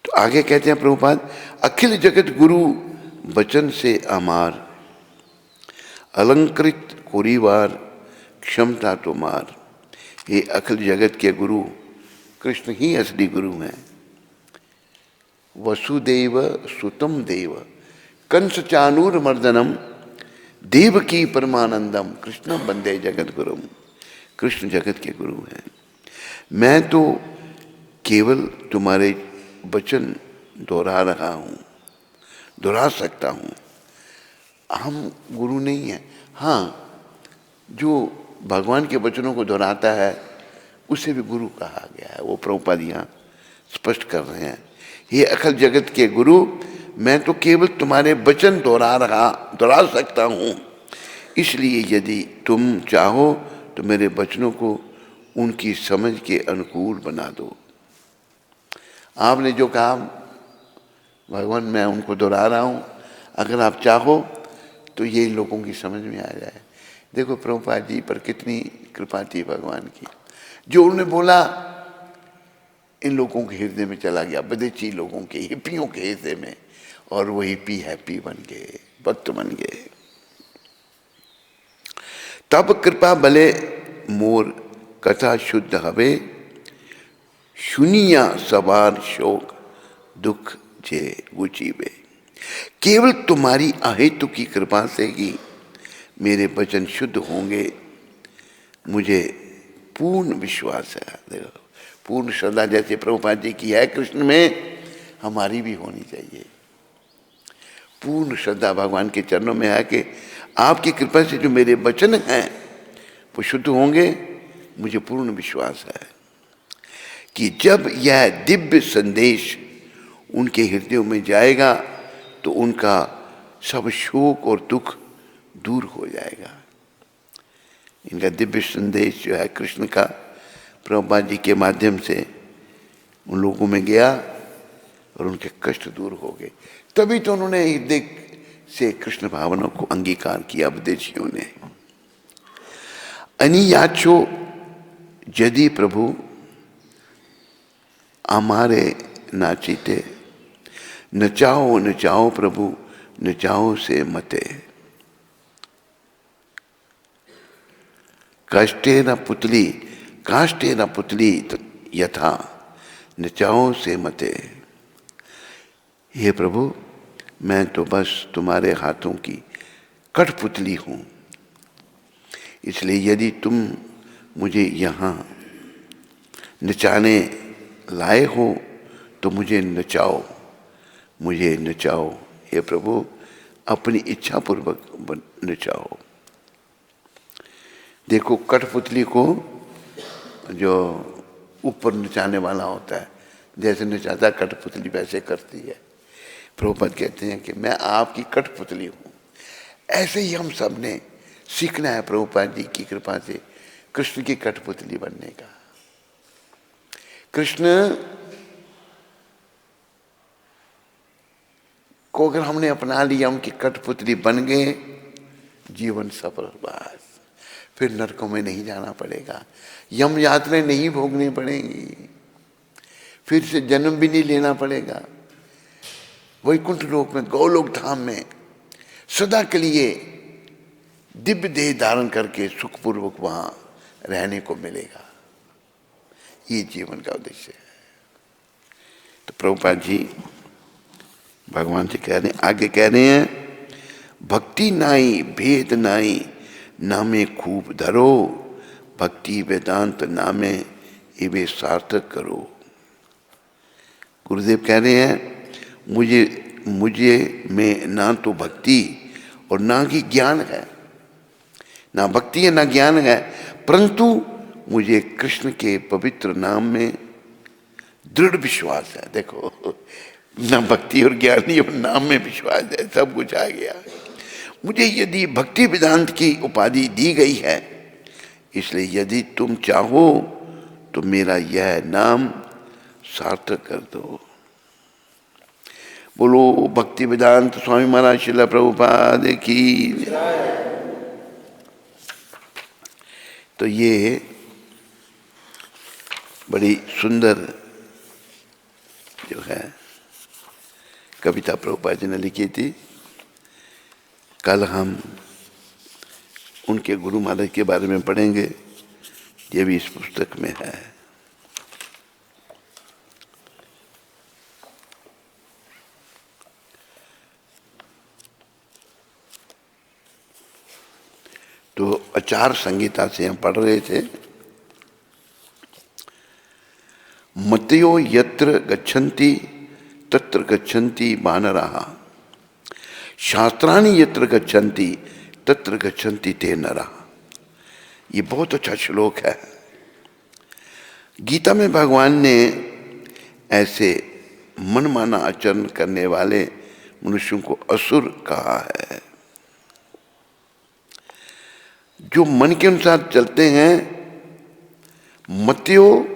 तो आगे कहते हैं प्रभुपाद, अखिल जगत गुरु वचन से अमार, अलंकृत कोरीवार क्षमता तो मार। ये अखिल जगत के गुरु कृष्ण ही असली गुरु हैं। वसुदेव सुतम देव कंस चानूर मर्दनम देवकी परमानंदम कृष्ण वंदे जगत गुरुम। कृष्ण जगत के गुरु हैं। मैं तो केवल तुम्हारे वचन दोहरा रहा हूँ, दोहरा सकता हूँ। हम गुरु नहीं हैं। हाँ, जो भगवान के वचनों को दोहराता है उसे भी गुरु कहा गया है। वो प्रभुपाद यहाँ स्पष्ट कर रहे हैं, ये अखिल जगत के गुरु, मैं तो केवल तुम्हारे वचन दोहरा सकता हूँ। इसलिए यदि तुम चाहो तो मेरे वचनों को उनकी समझ के अनुकूल बना दो। आपने जो कहा भगवान मैं उनको दोहरा रहा हूँ, अगर आप चाहो तो ये लोगों की समझ में आ जाए। देखो प्रभुपाद जी पर कितनी कृपा थी भगवान की, जो उन्होंने बोला इन लोगों के हृदय में चला गया, विदेशी लोगों के, हिप्पियों के हृदय में, और वो हिप्पी हैप्पी बन गए, भक्त बन गए। तब कृपा भले मोर कथा शुद्ध हवे, सुनिया सवार शोक दुख जे गुचीबे। केवल तुम्हारी अहेतु की कृपा से ही मेरे वचन शुद्ध होंगे, मुझे पूर्ण विश्वास है। देखो, पूर्ण श्रद्धा जैसे प्रभुपाद जी की है कृष्ण में, हमारी भी होनी चाहिए। पूर्ण श्रद्धा भगवान के चरणों में है कि आपकी कृपा से जो मेरे वचन हैं वो शुद्ध होंगे। मुझे पूर्ण विश्वास है कि जब यह दिव्य संदेश उनके हृदयों में जाएगा तो उनका सब शोक और दुख दूर हो जाएगा। इनका दिव्य संदेश जो है कृष्ण का, प्रभुपाद जी के माध्यम से उन लोगों में गया और उनके कष्ट दूर हो गए। तभी तो उन्होंने हृदय से कृष्ण भावना को अंगीकार किया विदेशियों ने। अनियाचो यदि प्रभु हमारे नाचिते, नचाओ प्रभु नचाओ से मते। काष्ठे न पुतली यथा नचाओ से मते। हे प्रभु, मैं तो बस तुम्हारे हाथों की कठपुतली हूँ, इसलिए यदि तुम मुझे यहाँ नचाने लाए हो तो मुझे नचाओ। हे प्रभु, अपनी इच्छा पूर्वक नचाओ। देखो, कठपुतली को जो ऊपर नचाने वाला होता है, जैसे नचाता कठपुतली वैसे करती है। प्रभुपाद कहते हैं कि मैं आपकी कठपुतली हूँ। ऐसे ही हम सब ने सीखना है प्रभुपाद जी की कृपा से कृष्ण की कठपुतली बनने का। कृष्ण को अगर हमने अपना लिया, उनकी कठपुतली बन गए, जीवन सफल। बस फिर नरकों में नहीं जाना पड़ेगा, यम यात्राएं नहीं भोगनी पड़ेंगी, फिर से जन्म भी नहीं लेना पड़ेगा। वैकुंठ लोक में, गौलोक धाम में सदा के लिए दिव्य देह धारण करके सुखपूर्वक वहां रहने को मिलेगा। ये जीवन का उद्देश्य है। तो प्रभुपाद जी भगवान से कह रहे हैं, आगे कह रहे हैं, भक्ति नाई भेद नाई नामे खूब धरो, भक्ति वेदांत नामे इवे सार्थक करो। गुरुदेव कह रहे हैं, मुझे में ना तो भक्ति और ना ही ज्ञान है, ना भक्ति है ना ज्ञान है, परंतु मुझे कृष्ण के पवित्र नाम में दृढ़ विश्वास है। देखो, न भक्ति और ज्ञानी और नाम में विश्वास है, सब कुछ आ गया। मुझे यदि भक्ति वेदांत की उपाधि दी गई है, इसलिए यदि तुम चाहो तो मेरा यह नाम सार्थक कर दो। बोलो भक्ति वेदांत स्वामी महाराज श्रील प्रभुपाद की। तो ये बड़ी सुंदर जो है कविता प्रभुपाद जी ने लिखी थी। कल हम उनके गुरु महाराज के बारे में पढ़ेंगे, ये भी इस पुस्तक में है। तो आचार संहिता से हम पढ़ रहे थे। मतयो यत्र गच्छन्ति तत्र गच्छन्ति वानराः, शास्त्राणि यत्र गच्छन्ति तत्र गच्छन्ति ते नरः। ये बहुत अच्छा श्लोक है। गीता में भगवान ने ऐसे मनमाना आचरण करने वाले मनुष्यों को असुर कहा है। जो मन के अनुसार चलते हैं, मत्यो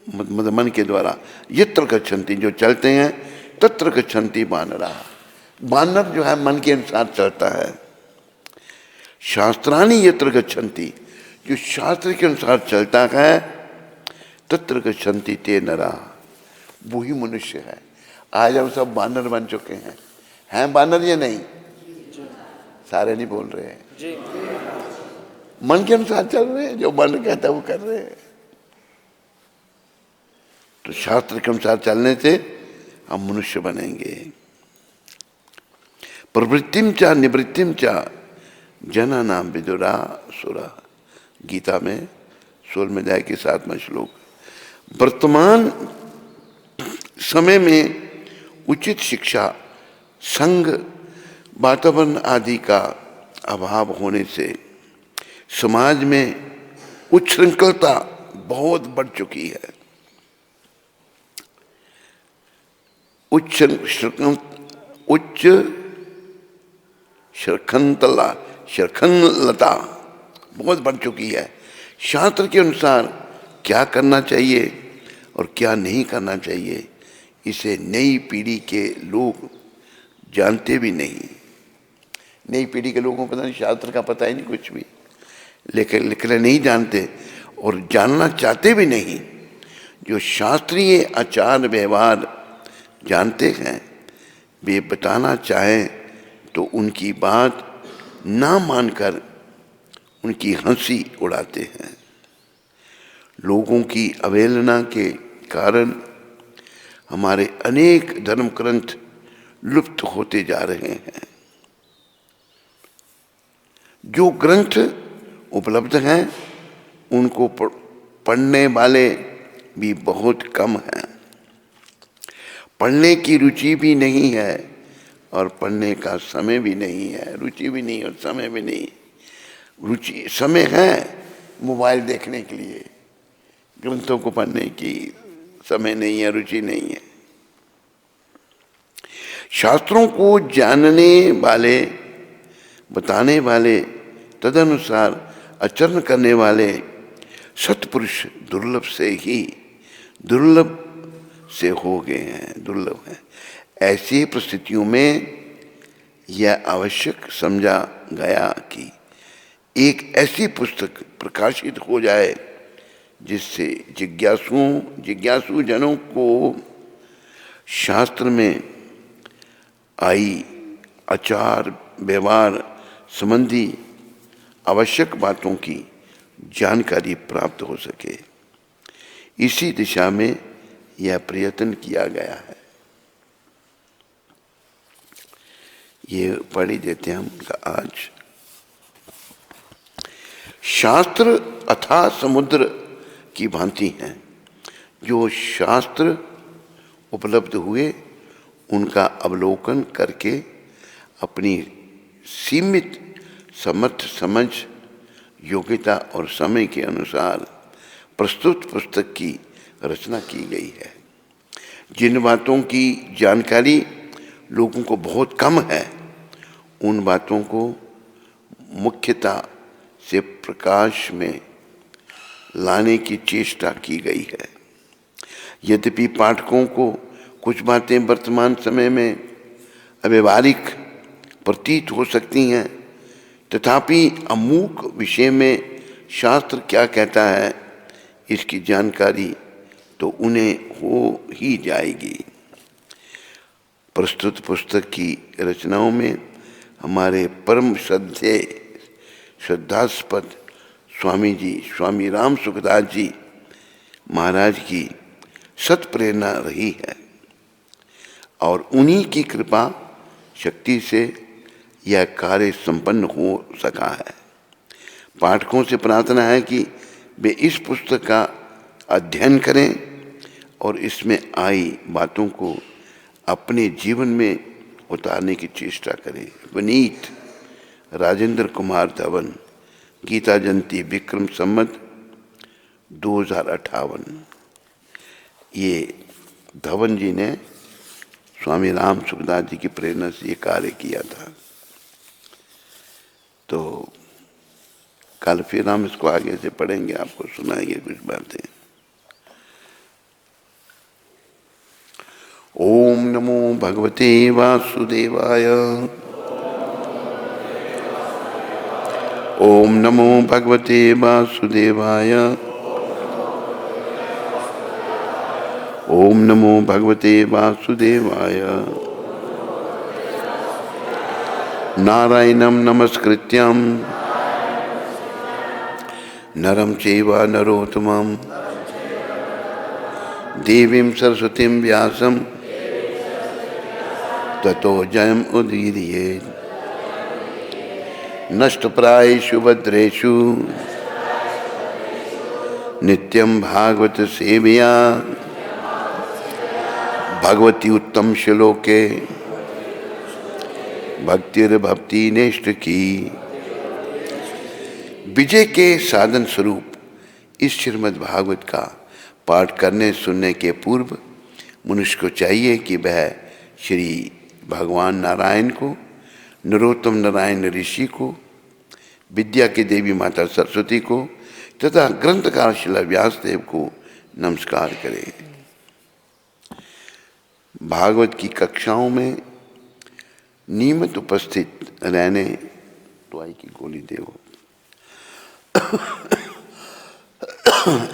मतलब मन के द्वारा, यत्र गच्छन्ति जो चलते हैं, तत्र गच्छन्ति वानराः, वानर जो है मन के अनुसार चलता है। शास्त्राणि यत्र गच्छन्ति जो शास्त्र के अनुसार चलता है, तत्र गच्छन्ति ते नरः, वही मनुष्य है। आज हम सब वानर बन चुके हैं वानर या नहीं? सारे नहीं बोल रहे हैं जी। मन के अनुसार चल रहे हैं, जो मन कहता है वो कर रहे हैं। तो शास्त्र के अनुसार चलने से हम मनुष्य बनेंगे। प्रवृत्तिम च निवृत्तिम च जना नाम विदुरा सुरा, गीता में 16वें अध्याय के 7वां श्लोक। वर्तमान समय में उचित शिक्षा, संघ, वातावरण आदि का अभाव होने से समाज में उच्छृंखलता बहुत बढ़ चुकी है। उच्च शृंखलता बहुत बढ़ चुकी है। शास्त्र के अनुसार क्या करना चाहिए और क्या नहीं करना चाहिए, इसे नई पीढ़ी के लोग जानते भी नहीं। नई पीढ़ी के लोगों को पता नहीं, शास्त्र का पता ही नहीं कुछ भी, लेकिन लिखने नहीं जानते और जानना चाहते भी नहीं। जो शास्त्रीय आचार व्यवहार जानते हैं, वे बताना चाहें तो उनकी बात ना मानकर उनकी हंसी उड़ाते हैं। लोगों की अवहेलना के कारण हमारे अनेक धर्म ग्रंथ लुप्त होते जा रहे हैं। जो ग्रंथ उपलब्ध हैं उनको पढ़ने वाले भी बहुत कम हैं। पढ़ने की रुचि भी नहीं है और पढ़ने का समय भी नहीं है। रुचि भी नहीं और समय भी नहीं। रुचि समय है मोबाइल देखने के लिए, ग्रंथों को पढ़ने की समय नहीं है, रुचि नहीं है। शास्त्रों को जानने वाले, बताने वाले, तदनुसार आचरण करने वाले सत्पुरुष दुर्लभ से हो गए हैं, दुर्लभ है। ऐसी परिस्थितियों में यह आवश्यक समझा गया कि एक ऐसी पुस्तक प्रकाशित हो जाए जिससे जिज्ञासु जनों को शास्त्र में आई आचार व्यवहार संबंधी आवश्यक बातों की जानकारी प्राप्त हो सके। इसी दिशा में यह प्रयत्न किया गया है। ये पढ़ ही देते हैं हम आज। शास्त्र अथाह समुद्र की भांति हैं। जो शास्त्र उपलब्ध हुए उनका अवलोकन करके अपनी सीमित समर्थ समझ, योग्यता और समय के अनुसार प्रस्तुत पुस्तक की रचना की गई है। जिन बातों की जानकारी लोगों को बहुत कम है, उन बातों को मुख्यता से प्रकाश में लाने की चेष्टा की गई है। यद्यपि पाठकों को कुछ बातें वर्तमान समय में अव्यवहारिक प्रतीत हो सकती हैं, तथापि अमूक विषय में शास्त्र क्या कहता है, इसकी जानकारी तो उन्हें हो ही जाएगी। प्रस्तुत पुस्तक की रचनाओं में हमारे परम श्रद्धास्पद स्वामी जी, स्वामी राम सुखदास जी महाराज की सत प्रेरणा रही है और उन्हीं की कृपा शक्ति से यह कार्य संपन्न हो सका है। पाठकों से प्रार्थना है कि वे इस पुस्तक का अध्ययन करें और इसमें आई बातों को अपने जीवन में उतारने की चेष्टा करें। विनीत राजेंद्र कुमार धवन, गीता जयंती, विक्रम संवत 2058। ये धवन जी ने स्वामी राम सुखदास जी की प्रेरणा से ये कार्य किया था। तो कल फिर हम इसको आगे से पढ़ेंगे, आपको सुनाएंगे कुछ बातें। ओम नमो भगवते वासुदेवाय। ओम नमो भगवते वासुदेवाय। ओम नमो भगवते वासुदेवाय। नारायणं नमस्कृत्यं नरं चैव नरोत्तमं देवीं सरस्वतीं व्यासं ततो जयम् उदीरयेत्। नष्टप्रायेषु भद्रेषु नित्यं भागवत सेवया भगवती उत्तम श्लोके भक्तिर्भक्ति नेष्ट की। विजय के साधन स्वरूप इस श्रीमद् भागवत का पाठ करने सुनने के पूर्व मनुष्य को चाहिए कि वह श्री भगवान नारायण को, नरोत्तम नारायण ऋषि को, विद्या की देवी माता सरस्वती को तथा ग्रंथकार श्रील व्यासदेव को नमस्कार करे। भागवत की कक्षाओं में नियमित उपस्थित रहने, दवाई की गोली देव,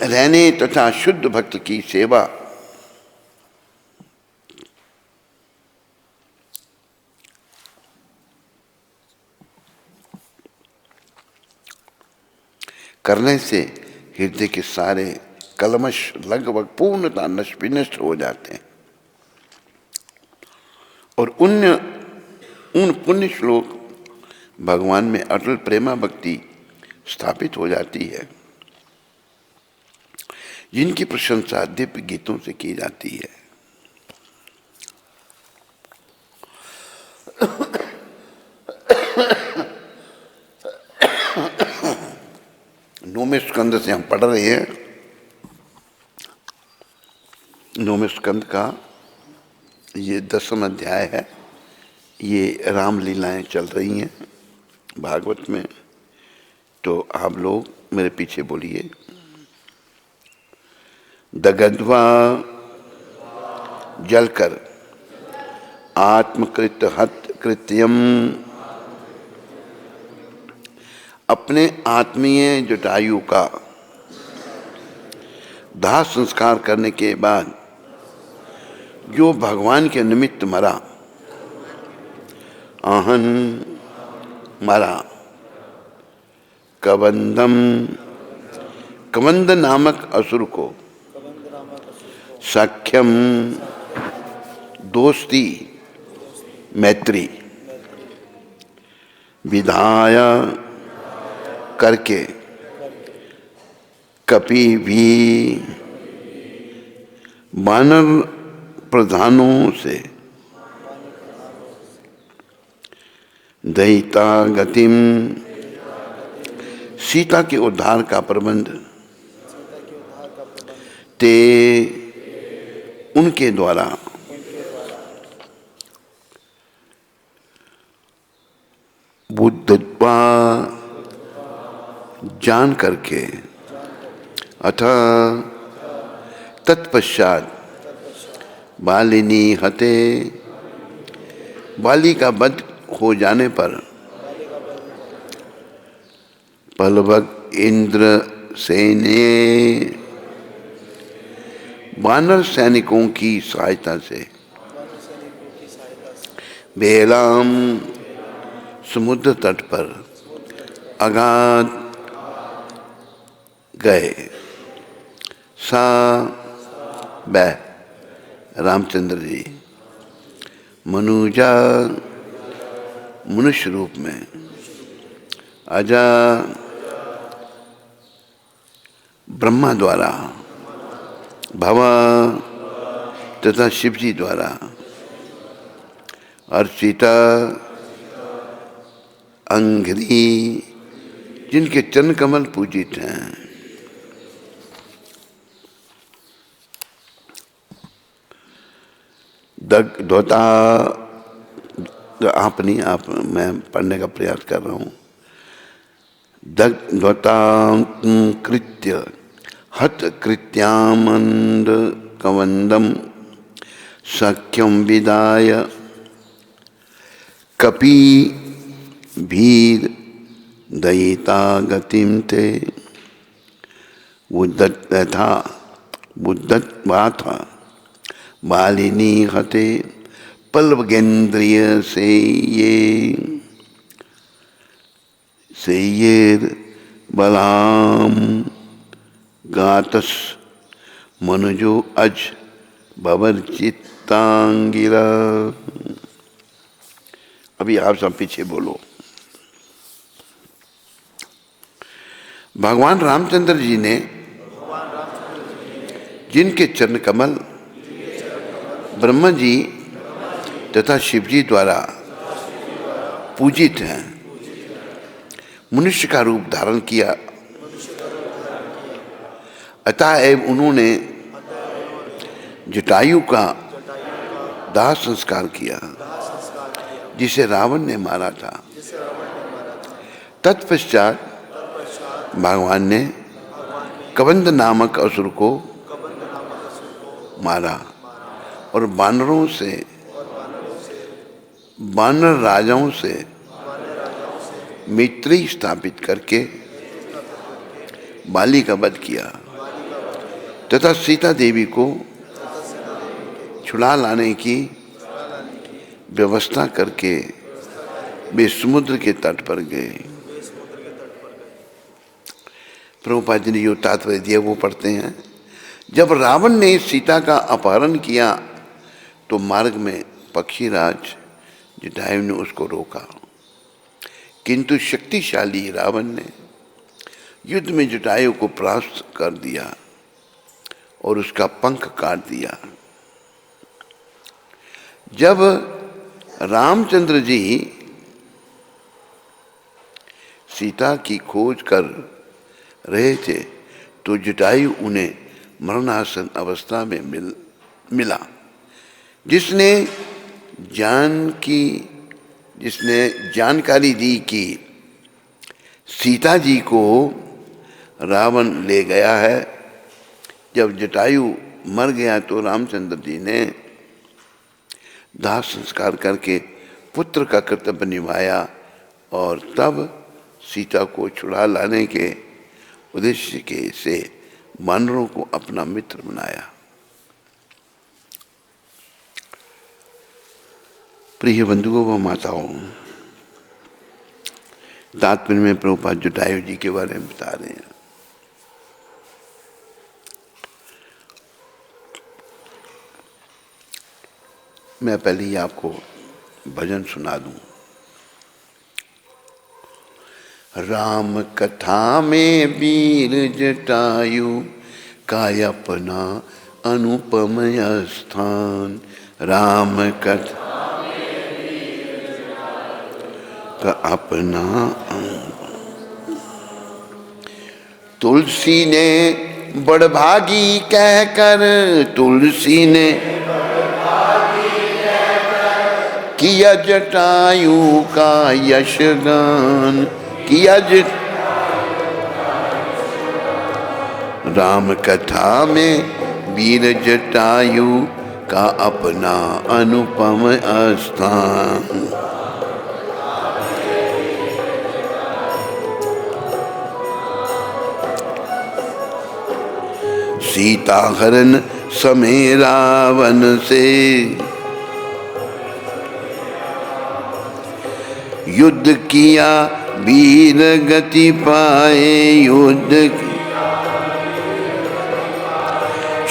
रहने तथा शुद्ध भक्त की सेवा करने से हृदय के सारे कलमश लगभग पूर्णतः विनष्ट हो जाते हैं और उन पुण्य श्लोक भगवान में अटल प्रेमा भक्ति स्थापित हो जाती है, जिनकी प्रशंसा दिव्य गीतों से की जाती है। नौवें स्कंद से हम पढ़ रहे हैं। नौवें स्कंद का ये 10वां अध्याय है। ये राम लीलाएं चल रही हैं भागवत में। तो आप लोग मेरे पीछे बोलिए। दगध्वा जलकर आत्मकृत हत कृत्यम, अपने आत्मीय जटायु का दाह संस्कार करने के बाद जो भगवान के निमित्त मरा, आहन मरा, कबंद नामक असुर को सख्यम दोस्ती मैत्री विधाय करके कपि भी वानर प्रधानों से दयिता गतिम, सीता के उद्धार का प्रबंध ते उनके द्वारा बुद्धत्वा जान करके अथा तत्पश्चात बालिनी हते बाली का वध हो जाने पर पलवक इंद्र सेने वानर सैनिकों की सहायता से बेलाम समुद्र तट पर अगाध गए। सा बै रामचंद्र जी मनुजा मनुष्य रूप में, अजा ब्रह्मा द्वारा, भवा तथा शिव जी द्वारा, अर्चिता अंघ्रि जिनके चरण कमल पूजित हैं। दग्धता आप नहीं, आप मैं पढ़ने का प्रयास कर रहा हूँ। दग्धता कृत्य हत कृत्यामंद कवंदम सख्यम विदाय कपि भीर दयिता गतिम ते बुद्धत्वाथा बालिनी हते पल्वगेन्द्रिय से ये बलाम गातस मनुजो अज बबर चित्तांगिरा। अभी आप सब पीछे बोलो। भगवान रामचंद्र जी ने जिनके चरण कमल ब्रह्मा जी तथा शिव जी द्वारा पूजित हैं, मनुष्य का रूप धारण किया, अतएव उन्होंने जटायु का दाह संस्कार किया जिसे रावण ने मारा था। तत्पश्चात भगवान ने कबंध नामक असुर को मारा और वानरों से, वानर राजाओं से मैत्री स्थापित करके बाली का वध किया तथा सीता देवी को छुड़ा लाने की व्यवस्था करके वे समुद्र के तट पर गए। प्रभुपाद जी ने जो तात्पर्य दिया वो पढ़ते हैं। जब रावण ने सीता का अपहरण किया तो मार्ग में पक्षीराज जटायु ने उसको रोका, किंतु शक्तिशाली रावण ने युद्ध में जटायु को परास्त कर दिया और उसका पंख काट दिया। जब रामचंद्र जी सीता की खोज कर रहे थे तो जटायु उन्हें मरणासन अवस्था में मिला, जिसने जानकारी दी कि सीता जी को रावण ले गया है। जब जटायु मर गया तो रामचंद्र जी ने दाह संस्कार करके पुत्र का कर्तव्य निभाया और तब सीता को छुड़ा लाने के उद्देश्य के से वानरों को अपना मित्र बनाया। प्रिय बंधुओं व माताओं, तात्पर्य में प्रभुपाद जटायु जी के बारे में बता रहे हैं। मैं पहले ही आपको भजन सुना दूं। राम कथा में वीर जटायु का अपना अनुपम स्थान। राम कथा का अपना तुलसी ने बड़भागी कहकर तुलसी ने किया जटायु का यशगान, किया राम कथा में वीर जटायु का अपना अनुपम स्थान। सीता हरण समय रावण से युद्ध किया वीर गति पाए, युद्ध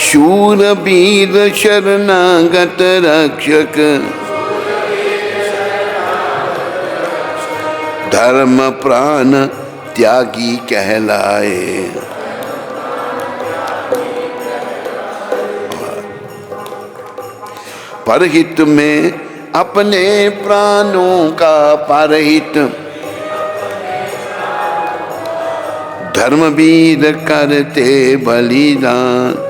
शूर वीर शरणागत रक्षक, धर्म प्राण त्यागी कहलाए। परहित में अपने प्राणों का परहित, धर्मवीर करते बलिदान।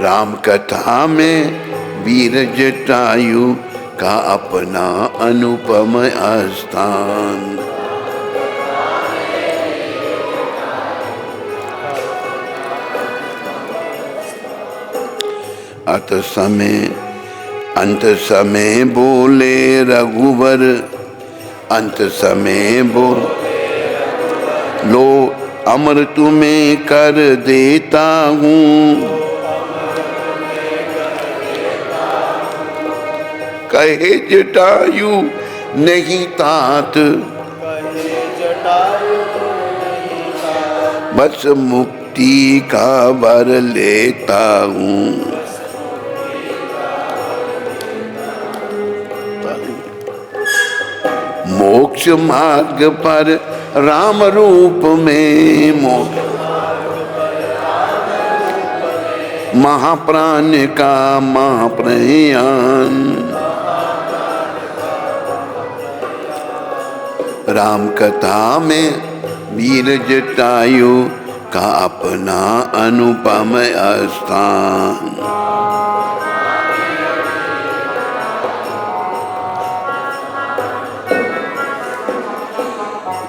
राम कथा में वीर जटायु का अपना अनुपम स्थान। अंत समय बोले रघुवर, अंत समय बोल लो अमर तुम्हें कर देता हूँ। कहे जटायु नहीं तात, बस मुक्ति का वर लेता हूँ। मोक्ष मार्ग पर राम रूप में महाप्राण का महाप्रयाण। राम कथा में वीर जटायु का अपना अनुपम स्थान।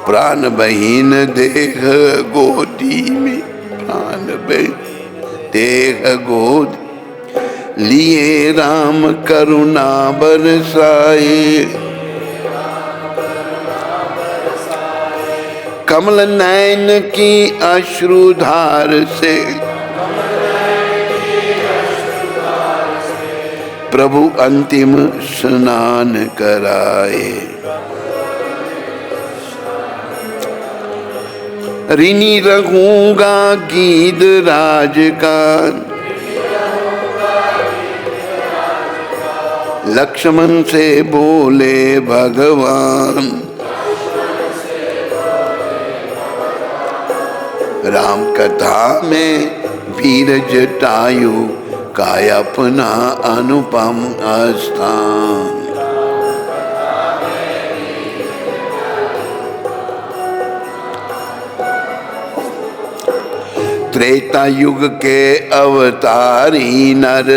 प्राण बहीन देह गोदी में, प्राण बहीन देह गोद लिए राम करुणा बरसाए। कमल नयन की अश्रुधार से प्रभु अंतिम स्नान कराए। ऋणी रहूंगा गीध राज का, लक्ष्मण से बोले भगवान। राम कथा में वीर जटायु का अपना अनुपम स्थान। त्रेता युग के अवतारी नर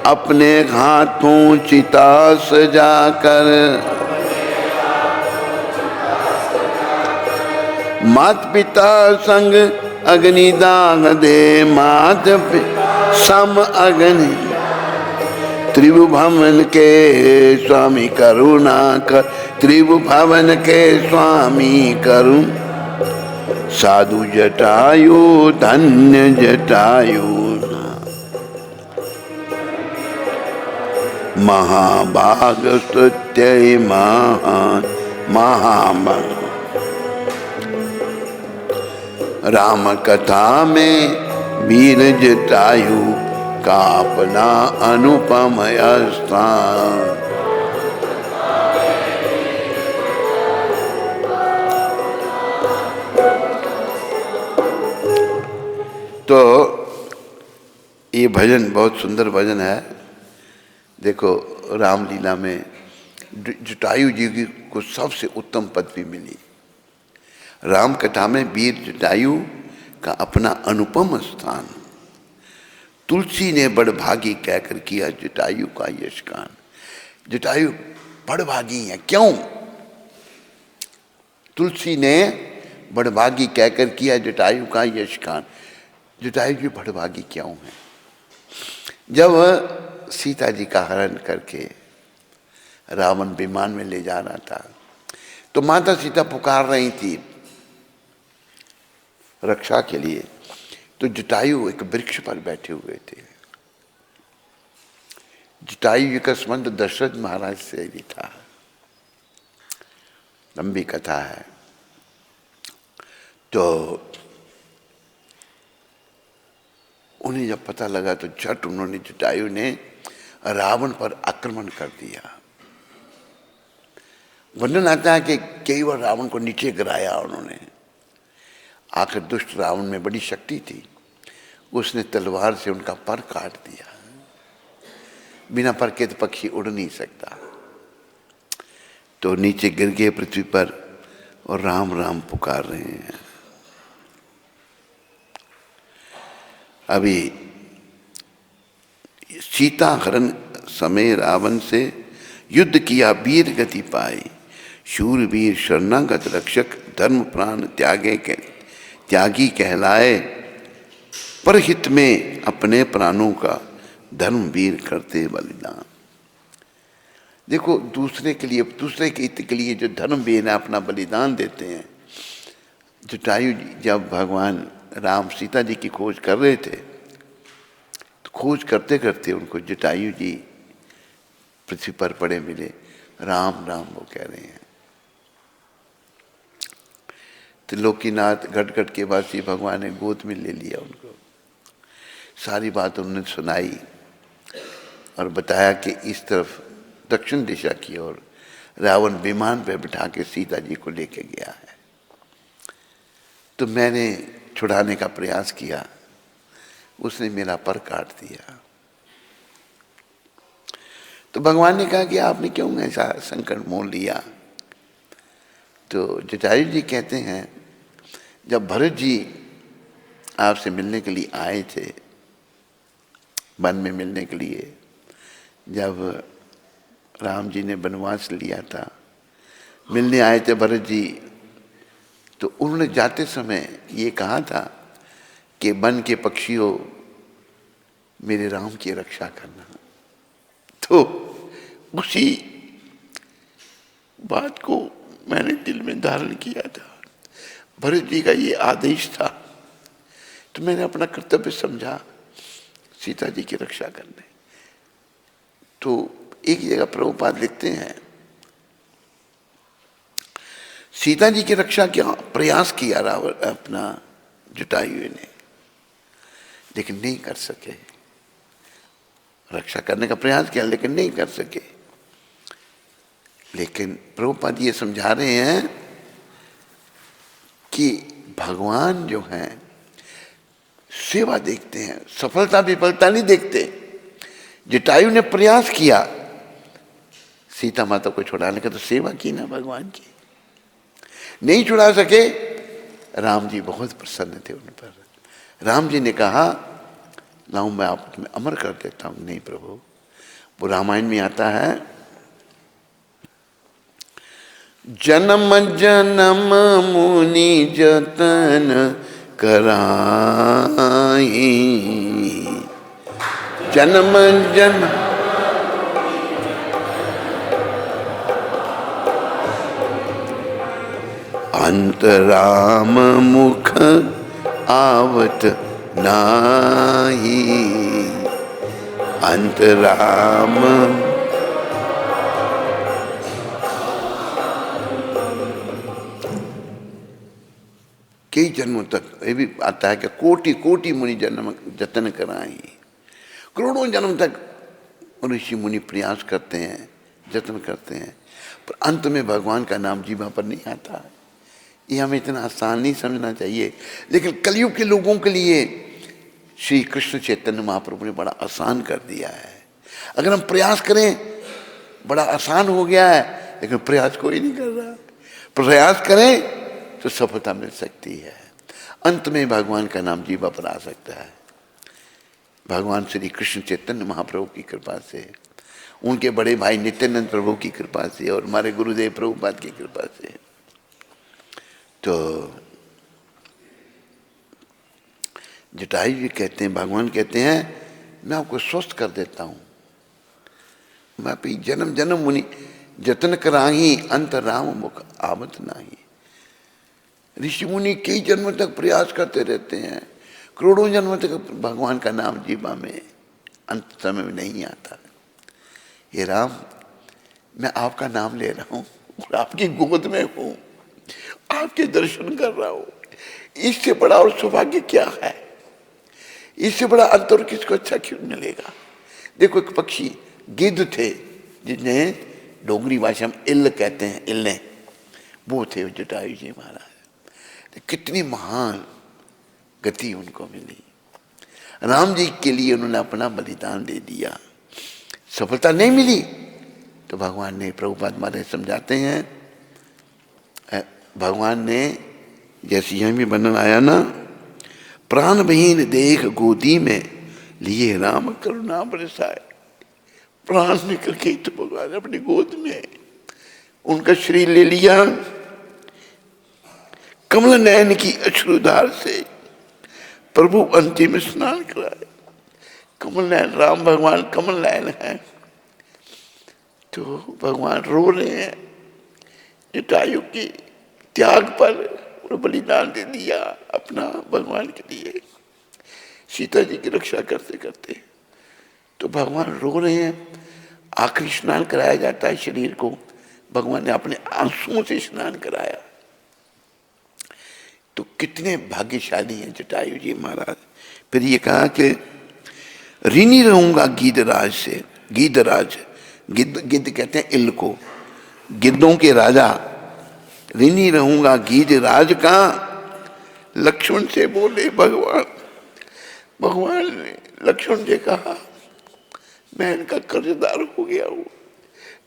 अपने हाथों चिता सजाकर मात पिता संग अग्निदान दे। मात सम अग्नि त्रिभुवन के स्वामी करुणा कर, त्रिभुवन के स्वामी करुण। साधु जटायु धन्य जटायु, महाभाग स्तुत्य महान महामन। राम कथा में वीर जटायु का अपना अनुपम स्थान। तो ये भजन बहुत सुंदर भजन है। देखो रामलीला में जटायु जी को सबसे उत्तम पदवी मिली। राम कथा में वीर जटायु का अपना अनुपम स्थान। तुलसी ने बड़भागी कहकर किया जटायु का यशगान। जटायु बड़भागी है, क्यों? तुलसी ने बड़भागी कहकर किया जटायु का यशगान। जटायु जी बड़भागी क्यों है? जब सीता जी का हरण करके रावण विमान में ले जा रहा था तो माता सीता पुकार रही थी रक्षा के लिए, तो जटायु एक वृक्ष पर बैठे हुए थे। जटायु जी का संबंध दशरथ महाराज से भी था, लंबी कथा है। तो उन्हें जब पता लगा तो झट उन्होंने, जटायु ने रावण पर आक्रमण कर दिया। वर्णन आता है कि कई बार रावण को नीचे गिराया उन्होंने। आखिर दुष्ट रावण में बड़ी शक्ति थी, उसने तलवार से उनका पर काट दिया। बिना पर के तो पक्षी उड़ नहीं सकता। तो नीचे गिर गए पृथ्वी पर और राम राम पुकार रहे हैं। अभी सीता हरण समय रावण से युद्ध किया वीर गति पाई। शूरवीर शरणागत रक्षक धर्म प्राण त्यागी कहलाए। परहित में अपने प्राणों का धर्मवीर करते बलिदान। देखो, दूसरे के लिए, दूसरे के हित के लिए जो धर्मवीर है अपना बलिदान देते हैं। जटायु जब भगवान राम सीता जी की खोज कर रहे थे तो खोज करते करते उनको जटायु जी पृथ्वी पर पड़े मिले। राम राम वो कह रहे हैं। त्रिलोकीनाथ घट के वासी भगवान ने गोद में ले लिया उनको। सारी बात उन्होंने सुनाई और बताया कि इस तरफ दक्षिण दिशा की ओर रावण विमान पर बिठा के सीता जी को लेके गया है। तो मैंने छुड़ाने का प्रयास किया, उसने मेरा पर काट दिया। तो भगवान ने कहा कि आपने क्यों ऐसा संकट मोल लिया? तो जटायु जी कहते हैं, जब भरत जी आपसे मिलने के लिए आए थे, वन में मिलने के लिए, जब राम जी ने वनवास लिया था, मिलने आए थे भरत जी, तो उन्होंने जाते समय ये कहा था कि वन के पक्षियों मेरे राम की रक्षा करना। तो उसी बात को मैंने दिल में धारण किया था। भरत जी का ये आदेश था, तो मैंने अपना कर्तव्य समझा सीता जी की रक्षा करने। तो एक जगह प्रभुपाद लिखते हैं, सीता जी की रक्षा क्या प्रयास किया रावण अपना जटायु ने, लेकिन नहीं कर सके। रक्षा करने का प्रयास किया लेकिन नहीं कर सके। लेकिन प्रभुपाद ये समझा रहे हैं कि भगवान जो हैं सेवा देखते हैं, सफलता विफलता नहीं देखते। जटायु ने प्रयास किया सीता माता को छुड़ाने का, तो सेवा की ना भगवान की। नहीं छुड़ा सके, राम जी बहुत प्रसन्न थे उन पर। राम जी ने कहा, लाऊं मैं आप में अमर कर देता हूं। नहीं प्रभु, वो रामायण में आता है, जन्म जन्म मुनि जतन कराई। जन्म जन्म अंत राम मुख आवत नाही। अंत राम कई जन्मों तक, ये भी आता है कि कोटि कोटि मुनि जन्म जतन कराई। करोड़ों जन्म तक ऋषि मुनि प्रयास करते हैं, जतन करते हैं, पर अंत में भगवान का नाम जीवा पर नहीं आता है। ये हमें इतना आसान नहीं समझना चाहिए, लेकिन कलयुग के लोगों के लिए श्री कृष्ण चैतन्य महाप्रभु ने बड़ा आसान कर दिया है। अगर हम प्रयास करें, बड़ा आसान हो गया है, लेकिन प्रयास कोई नहीं कर रहा। प्रयास करें तो सफलता मिल सकती है। अंत में भगवान का नाम जीवा पर आ सकता है, भगवान श्री कृष्ण चैतन्य महाप्रभु की कृपा से, उनके बड़े भाई नित्यानंद प्रभु की कृपा से और हमारे गुरुदेव प्रभुपाद की कृपा से। तो जटायु जी कहते हैं, भगवान कहते हैं मैं आपको स्वस्थ कर देता हूं। मैं भी जन्म जन्म मुनि जतन कराही, अंत राम मुख आवत नाही। ऋषि मुनि कई जन्म तक प्रयास करते रहते हैं, करोड़ों जन्म तक भगवान का नाम जीवा में अंत समय में नहीं आता। हे राम, मैं आपका नाम ले रहा हूं और आपकी गोद में हूं, आपके दर्शन कर रहा हूं। इससे बड़ा और सौभाग्य क्या है? इससे बड़ा अंतर किसको अच्छा क्यों मिलेगा? देखो, एक पक्षी गिद्ध थे जिन्हें डोगरी भाषा में इल्ल कहते हैं, इल्ले, वो थे जटायु जी महाराज। कितनी महान गति उनको मिली। राम जी के लिए उन्होंने अपना बलिदान दे दिया। सफलता नहीं मिली तो भगवान ने, प्रभुपाद महाराज समझाते हैं, भगवान ने जैसे यहां भी वर्णन आया ना, प्राण बहीन देख गोदी में लिए राम करुणा बरसाए। प्राण निकल के तो भगवान अपनी गोद में उनका शरीर ले लिया, कमल नयन की अश्रुधार से प्रभु अंतिम स्नान कराए। कमल नयन, राम भगवान कमल नयन है। तो भगवान रो रहे हैं जटायु की त्याग पर, बलिदान दे दिया अपना भगवान के लिए, सीता जी की रक्षा करते करते। तो भगवान रो रहे हैं, आखिरी स्नान कराया जाता है शरीर को, भगवान ने अपने आंसुओं से स्नान कराया। तो कितने भाग्यशाली हैं जटायु जी महाराज। फिर ये कहा कि ऋणी रहूंगा गिद्धराज से। गिद्धराज, गिद्ध कहते हैं इल्ल को, गिद्धों के राजा। ऋणी रहूंगा गिद्धराज का, लक्ष्मण से बोले भगवान। भगवान ने लक्ष्मण से कहा मैं इनका कर्जदार हो गया हूं।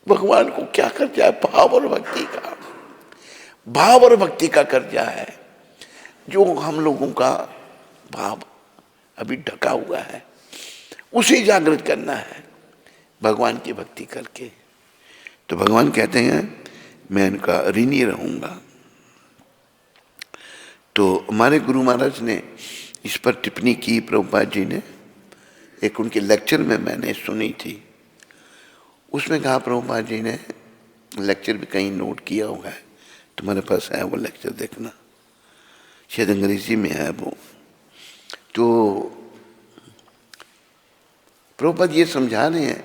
भगवान को क्या कर्जा है? भाव और भक्ति का। भाव और भक्ति का कर्जा है, जो हम लोगों का भाव अभी ढका हुआ है, उसे जागृत करना है भगवान की भक्ति करके। तो भगवान कहते हैं मैं इनका ऋणी रहूंगा। तो हमारे गुरु महाराज ने इस पर टिप्पणी की, प्रभुपाद जी ने, एक उनके लेक्चर में मैंने सुनी थी। उसमें कहा, प्रभुपाद जी ने लेक्चर भी कहीं नोट किया हुआ है, तुम्हारे पास है वो लेक्चर, देखना, शायद अंग्रेजी में है वो। तो प्रभुपाद ये समझा रहे हैं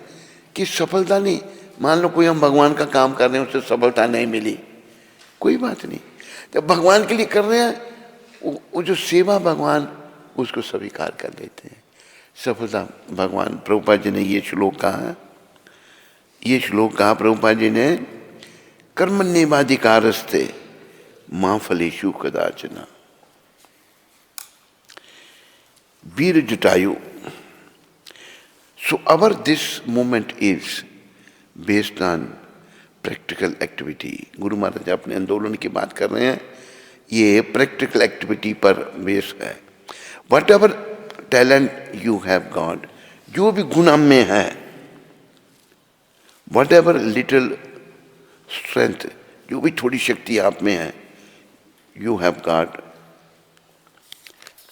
कि सफलता नहीं, मान लो कोई हम भगवान का काम कर रहे हैं, उससे सफलता नहीं मिली, कोई बात नहीं। जब भगवान के लिए कर रहे हैं, वो जो सेवा भगवान उसको स्वीकार कर लेते हैं। सफलता भगवान, प्रभुपाद जी ने ये श्लोक कहा है, ये श्लोक कहा प्रभुपाद जी ने, कर्मण्येवाधिकारस्ते मां फलेषु कदाचन। वीर Jatayu, so our this movement is based on practical activity। Guru Maharaj अपने आंदोलन की बात कर रहे हैं, ये प्रैक्टिकल एक्टिविटी पर बेस है। What ever talent you have got, जो भी गुण हम में है, वट एवर लिटिल स्ट्रेंथ, जो भी थोड़ी शक्ति आप में है, you have got.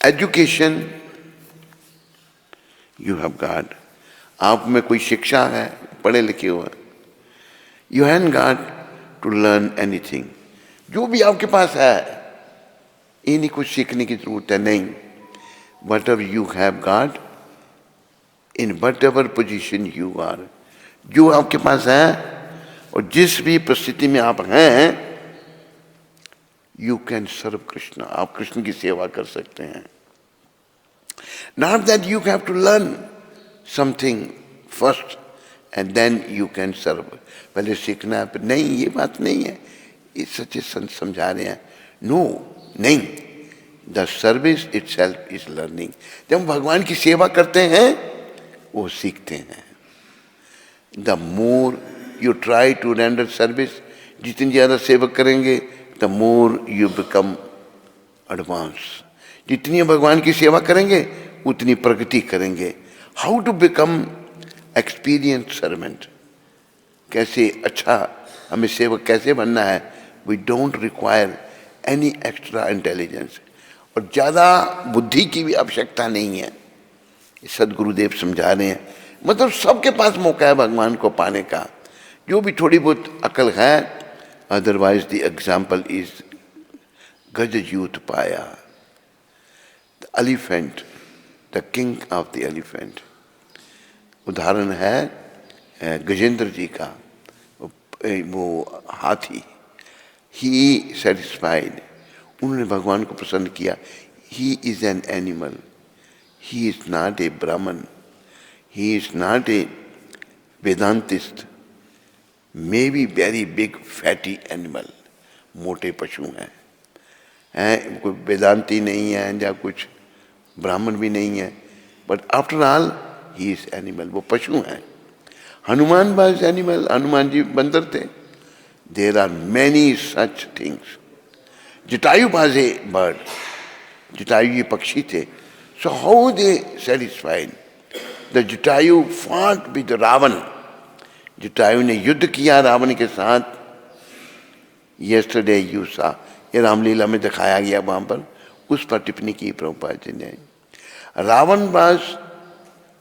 Education you have got, आप में कोई शिक्षा है, पढ़े लिखे हो, you have got to learn anything. जो भी आपके पास है, ये नहीं कुछ सीखने की जरूरत है, नहीं। Whatever you have got, in whatever position you are, जो आपके पास है और जिस भी परिस्थिति में आप हैं, यू कैन सर्व कृष्ण, आप कृष्ण की सेवा कर सकते हैं। Not that you have to learn something first and then you can serve, पहले सीखना है, नहीं, ये बात नहीं है। ये सच्चे संत समझा रहे हैं, नो, नहीं, the service itself is learning. जब हम भगवान की सेवा करते हैं, वो सीखते हैं। The more you try to render service, जितनी ज़्यादा सेवा करेंगे the more you become advanced. जितनी भगवान की सेवा करेंगे उतनी प्रगति करेंगे. How to become experienced servant? कैसे अच्छा हमें सेवक कैसे बनना है? We don't require any extra intelligence. और ज़्यादा बुद्धि की भी आवश्यकता नहीं है. सदगुरुदेव समझा रहे हैं. मतलब सबके पास मौका है भगवान को पाने का, जो भी थोड़ी बहुत अकल है. अदरवाइज द एग्जाम्पल इज गज यूथ पाया, the elephant, the king of the elephant. उदाहरण है गजेंद्र जी का, वो हाथी. ही सेटिस्फाइड, उन्होंने भगवान को पसंद किया. He is an animal, he is not a Brahmin, he is not a Vedantist, may be very big fatty animal. मोटे पशु हैं, कोई वेदांती नहीं है या कुछ ब्राह्मण भी नहीं है, but after all he is animal. वो पशु हैं. हनुमान वाज एनिमल, हनुमान जी बंदर थे. There are many such things. Jatayu was a bird, Jatayu ये पक्षी थे. So how they satisfied? The Jatayu fought with Ravana. Jatayu ने युद्ध किया रावण के साथ. यस्टरडे यू सा, ये रामलीला में दिखाया गया, वहां पर उस पर टिप्पणी की प्रभुपाद जी ने. Ravana was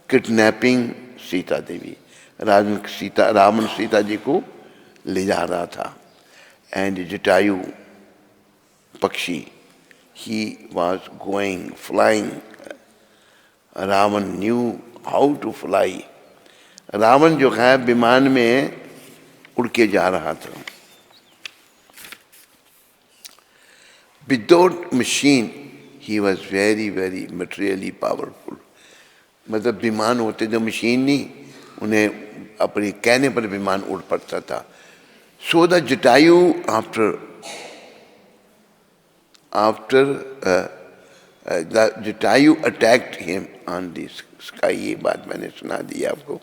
kidnapping Sita Devi. रावण सीता जी को ले जा रहा था. एंड जटायु पक्षी, he was going flying. Ravana knew how to fly. Ravana जो है विमान में उड़ के जा रहा था. Without machine he was very very materially powerful. मतलब विमान होते जो मशीन नहीं, उन्हें अपने कहने पर विमान उड़ पड़ता था. So the Jatayu after the Jatayu attacked him on this sky. ये बात मैंने सुना दी आपको.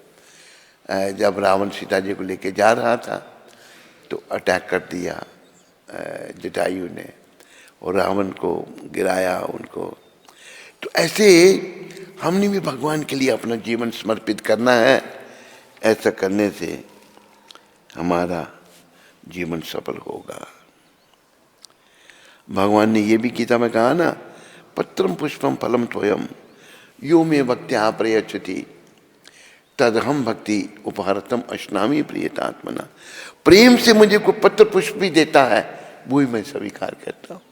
जब रावण सीता जी को लेके जा रहा था तो अटैक कर दिया जटायु ने, और रावण को गिराया उनको. तो ऐसे हमने भी भगवान के लिए अपना जीवन समर्पित करना है. ऐसा करने से हमारा जीवन सफल होगा. भगवान ने ये भी गीता में कहा ना, पत्रम पुष्पम फलम त्वयम यो मे भक्त्या प्रयच्छति तदहम भक्ति उपहरतम अश्नामी प्रियतात्मना. प्रेम से मुझे कोई पत्र पुष्प भी देता है, वो ही मैं स्वीकार करता हूँ.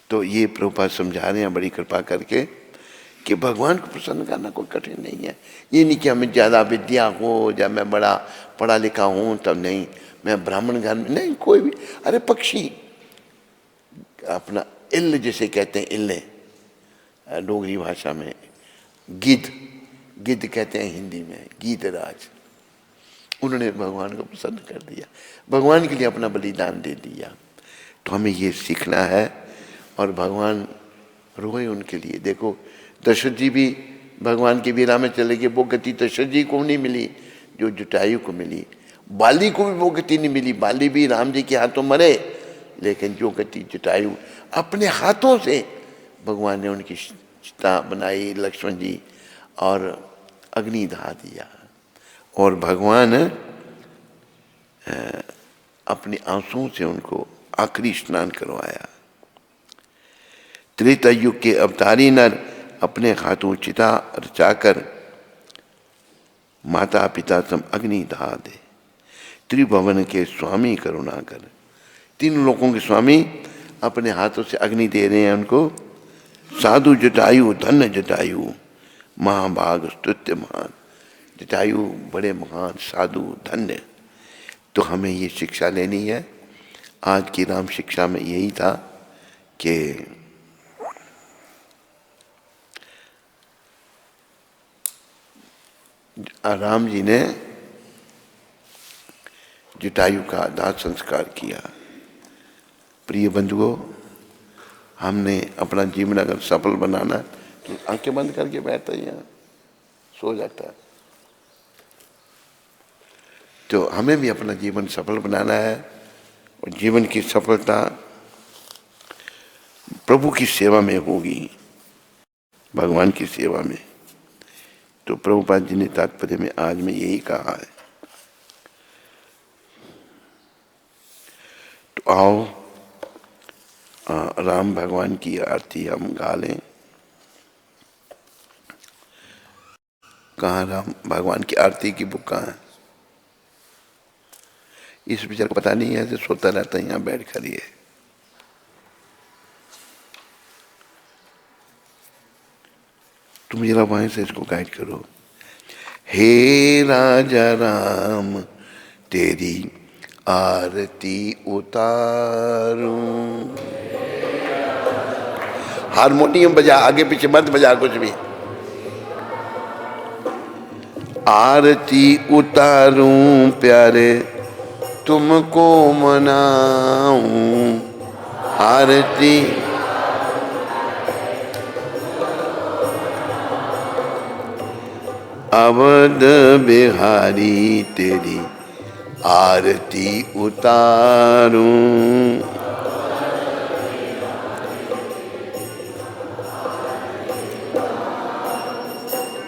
तो ये प्रभुपाद समझा रहे हैं बड़ी कृपा करके कि भगवान को प्रसन्न करना कोई कठिन नहीं है. ये नहीं कि हमें ज़्यादा विद्या हो या मैं बड़ा पढ़ा लिखा हूँ तब नहीं, मैं ब्राह्मण घर में नहीं. कोई भी, अरे पक्षी अपना इल्ल जिसे कहते हैं, इल्ले डोगरी भाषा में, गिद्ध, गिद्ध कहते हैं हिंदी में, गीतराज. उन्होंने भगवान को प्रसन्न कर दिया, भगवान के लिए अपना बलिदान दे दिया. तो हमें ये सीखना है. और भगवान रोए उनके लिए. देखो दशरथ जी भी भगवान की वीरा में चले गए. वो गति दशरथ जी को नहीं मिली जो जटायु को मिली. बाली को भी वो गति नहीं मिली. बाली भी राम जी के हाथों मरे, लेकिन जो गति जटायु अपने हाथों से भगवान ने उनकी चिता बनाई, लक्ष्मण जी, और अग्नि दहा दिया. और भगवान अपने आंसुओं से उनको आखिरी स्नान करवाया. त्रेता युग के अवतारी नर अपने हाथों चिता रचाकर माता पिता सम अग्नि दहा दे. त्रिभुवन के स्वामी करुणा कर. तीन लोगों के स्वामी अपने हाथों से अग्नि दे रहे हैं उनको. साधु जटायु धन्य जटायु महाभाग स्तुत्य महान. जटायु बड़े महान, साधु, धन्य. तो हमें ये शिक्षा लेनी है. आज की राम शिक्षा में यही था कि राम जी ने जटायु का दाह संस्कार किया. प्रिय बंधुओं, हमने अपना जीवन अगर सफल बनाना तो आंखें बंद करके बैठता है, यहाँ सो जाता है. तो हमें भी अपना जीवन सफल बनाना है, और जीवन की सफलता प्रभु की सेवा में होगी, भगवान की सेवा में। तो प्रभुपाद जी ने तात्पर्य में आज में यही कहा है। तो आओ राम भगवान की आरती हम गा लें। कहाँ राम भगवान की आरती की बुक कहाँ है? इस बेचारे को पता नहीं है, ऐसे सोता रहता है यहाँ बैठ कर। ये तुम जरा वहां से इसको गाइड करो। हे राजा राम तेरी आरती उतारूं। हारमोनियम बजा, आगे पीछे मत बजा कुछ भी। आरती उतारूं प्यारे तुमको मनाऊं। आरती अवध बिहारी तेरी आरती उतारूं।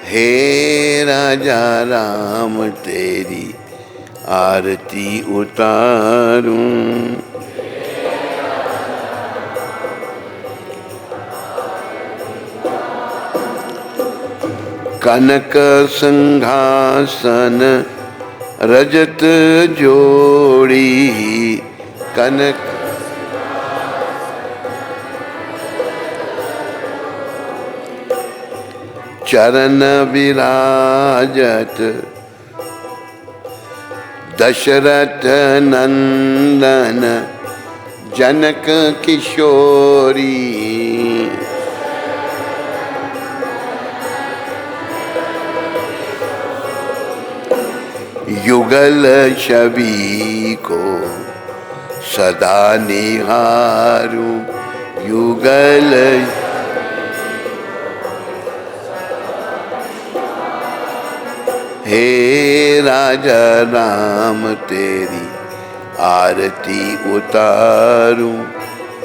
हे राजा राम तेरी आरती उतारूं। कनक सिंहासन रजत जोड़ी। कनक चरण विराजत दशरथ नंदन जनक किशोरी। युगल छवि को सदा निहारूं। युगल हे राजा राम तेरी आरती उतारूं।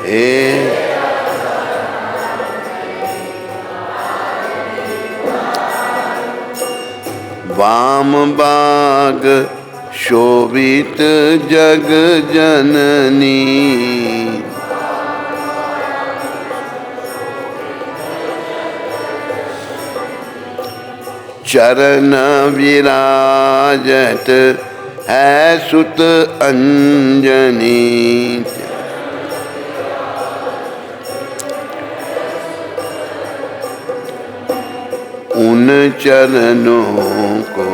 हे वाम बाग शोभित जग जननी। चरण विराजत है सुत अंजनी। उन चरणों को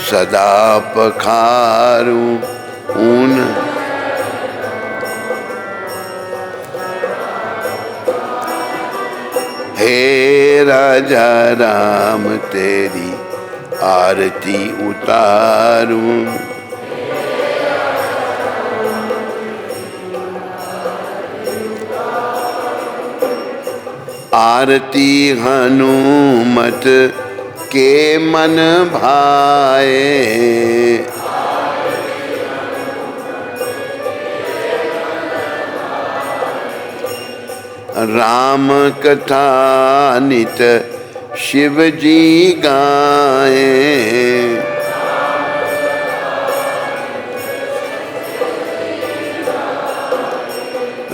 सदा पखारूं। उन हे राजा राम तेरी आरती उतारूं। आरती हनुमत के मन भाए। राम कथा नित शिव जी गाए।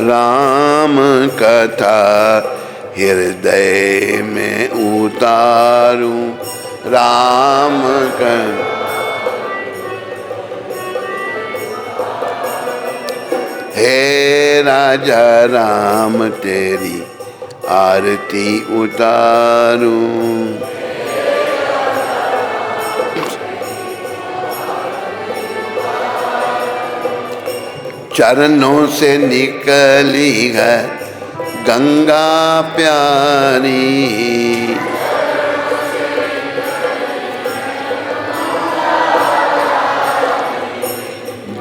राम कथा हृदय में उतारूं। राम कथा हे राजा राम तेरी आरती उतारूं। चरणों से निकली है गंगा प्यारी।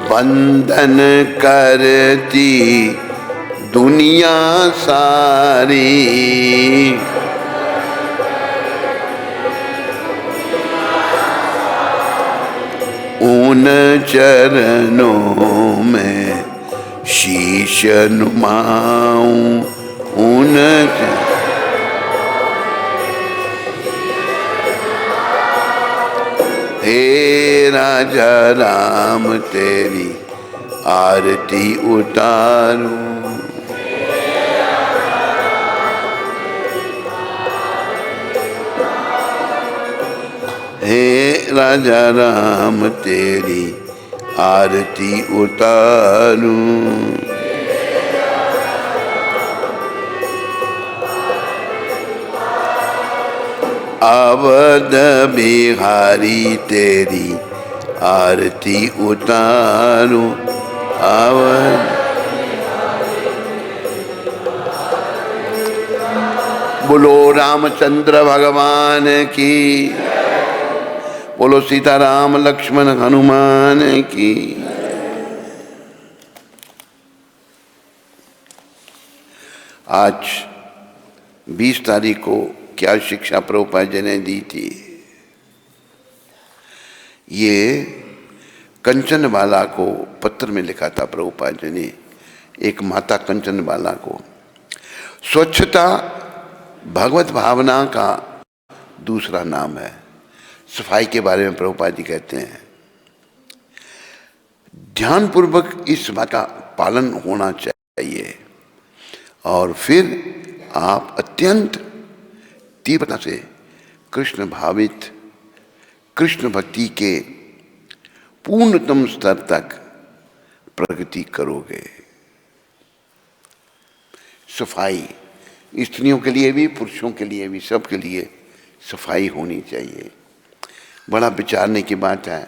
वंदन करती दुनिया सारी। उन चरणों में शीश नुमाऊं, उन हे राजा राम तेरी आरती उतारूं। हे राजा राम तेरी आरती उतारूं। अवध बिहारी तेरी आरती उतारूं। अवध बोलो रामचंद्र भगवान की, बोलो सीताराम लक्ष्मण हनुमान की। आज 20 तारीख को क्या शिक्षा प्रभुपाद जी ने दी थी? ये कंचनबाला को पत्र में लिखा था प्रभुपाद जी ने, एक माता कंचनबाला को। स्वच्छता भगवत भावना का दूसरा नाम है। सफाई के बारे में प्रभुपाद जी कहते हैं, ध्यानपूर्वक इस बात का पालन होना चाहिए और फिर आप अत्यंत तीव्रता से कृष्ण भावित, कृष्ण भक्ति के पूर्णतम स्तर तक प्रगति करोगे। सफाई स्त्रियों के लिए भी, पुरुषों के लिए भी, सबके लिए सफाई होनी चाहिए। बड़ा विचारने की बात है।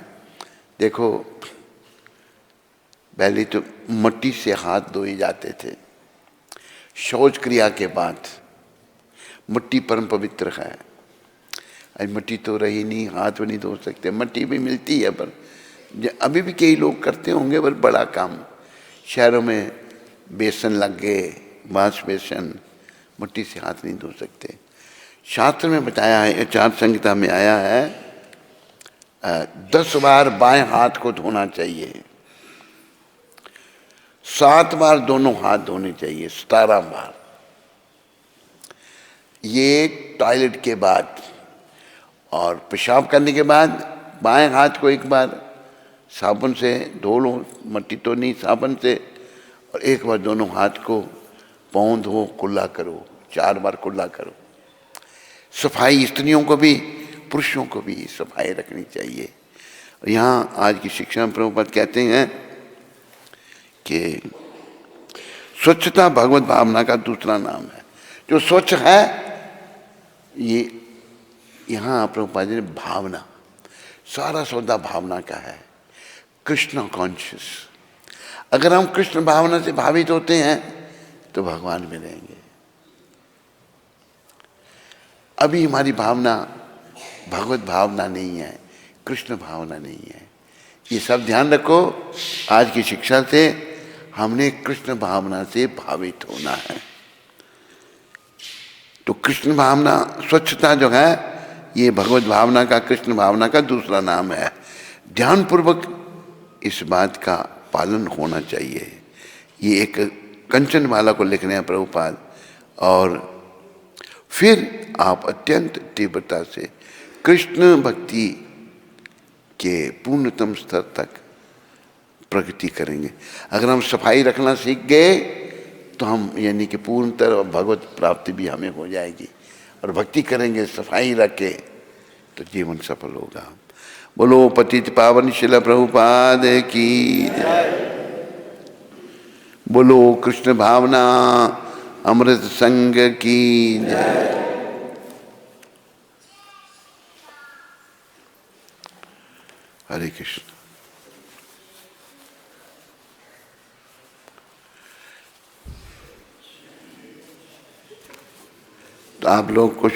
देखो, पहले तो मिट्टी से हाथ धोए जाते थे। शौच क्रिया के बाद मिट्टी परम पवित्र है। आज मिट्टी तो रही नहीं, हाथ भी नहीं धो सकते। मिट्टी भी मिलती है पर अभी भी कई लोग करते होंगे, पर बड़ा काम। शहरों में बेसन लग गए, बांस बेसन, मिट्टी से हाथ नहीं धो सकते। शास्त्र में बताया है, आचार संहिता में आया है, 10 बार बाएं हाथ को धोना चाहिए, 7 बार दोनों हाथ धोने चाहिए, 17 बार। ये टॉयलेट के बाद और पेशाब करने के बाद बाएं हाथ को एक बार साबुन से धो लो, मिट्टी तो नहीं, साबुन से, और एक बार दोनों हाथ को पाँव धो, कुल्ला करो, 4 बार कुल्ला करो। सफाई स्त्रियों को भी, पुरुषों को भी सफाई रखनी चाहिए। यहाँ आज की शिक्षा में प्रभुपाद कहते हैं कि स्वच्छता भगवत भावना का दूसरा नाम है। जो स्वच्छ है, ये यहाँ प्रभुपाद जी ने भावना, सारा सौदा भावना का है। कृष्ण कॉन्शियस, अगर हम कृष्ण भावना से भावित होते हैं तो भगवान में रहेंगे। अभी हमारी भावना भगवत भावना नहीं है, कृष्ण भावना नहीं है। ये सब ध्यान रखो। आज की शिक्षा से हमने कृष्ण भावना से भावित होना है। तो कृष्ण भावना, स्वच्छता जो है, ये भगवत भावना का, कृष्ण भावना का दूसरा नाम है। ध्यानपूर्वक इस बात का पालन होना चाहिए। ये एक कंचनमाला को लिख रहे हैं प्रभुपाद। और फिर आप अत्यंत तीव्रता से कृष्ण भक्ति के पूर्णतम स्तर तक प्रगति करेंगे। अगर हम सफाई रखना सीख गए तो हम, यानी कि पूर्णतः भगवत प्राप्ति भी हमें हो जाएगी। और भक्ति करेंगे सफाई रख के तो जीवन सफल होगा। बोलो पतित पावन शिला प्रभुपाद की, बोलो कृष्ण भावना अमृत संग की जय। हरे कृष्ण। तो आप लोग कुछ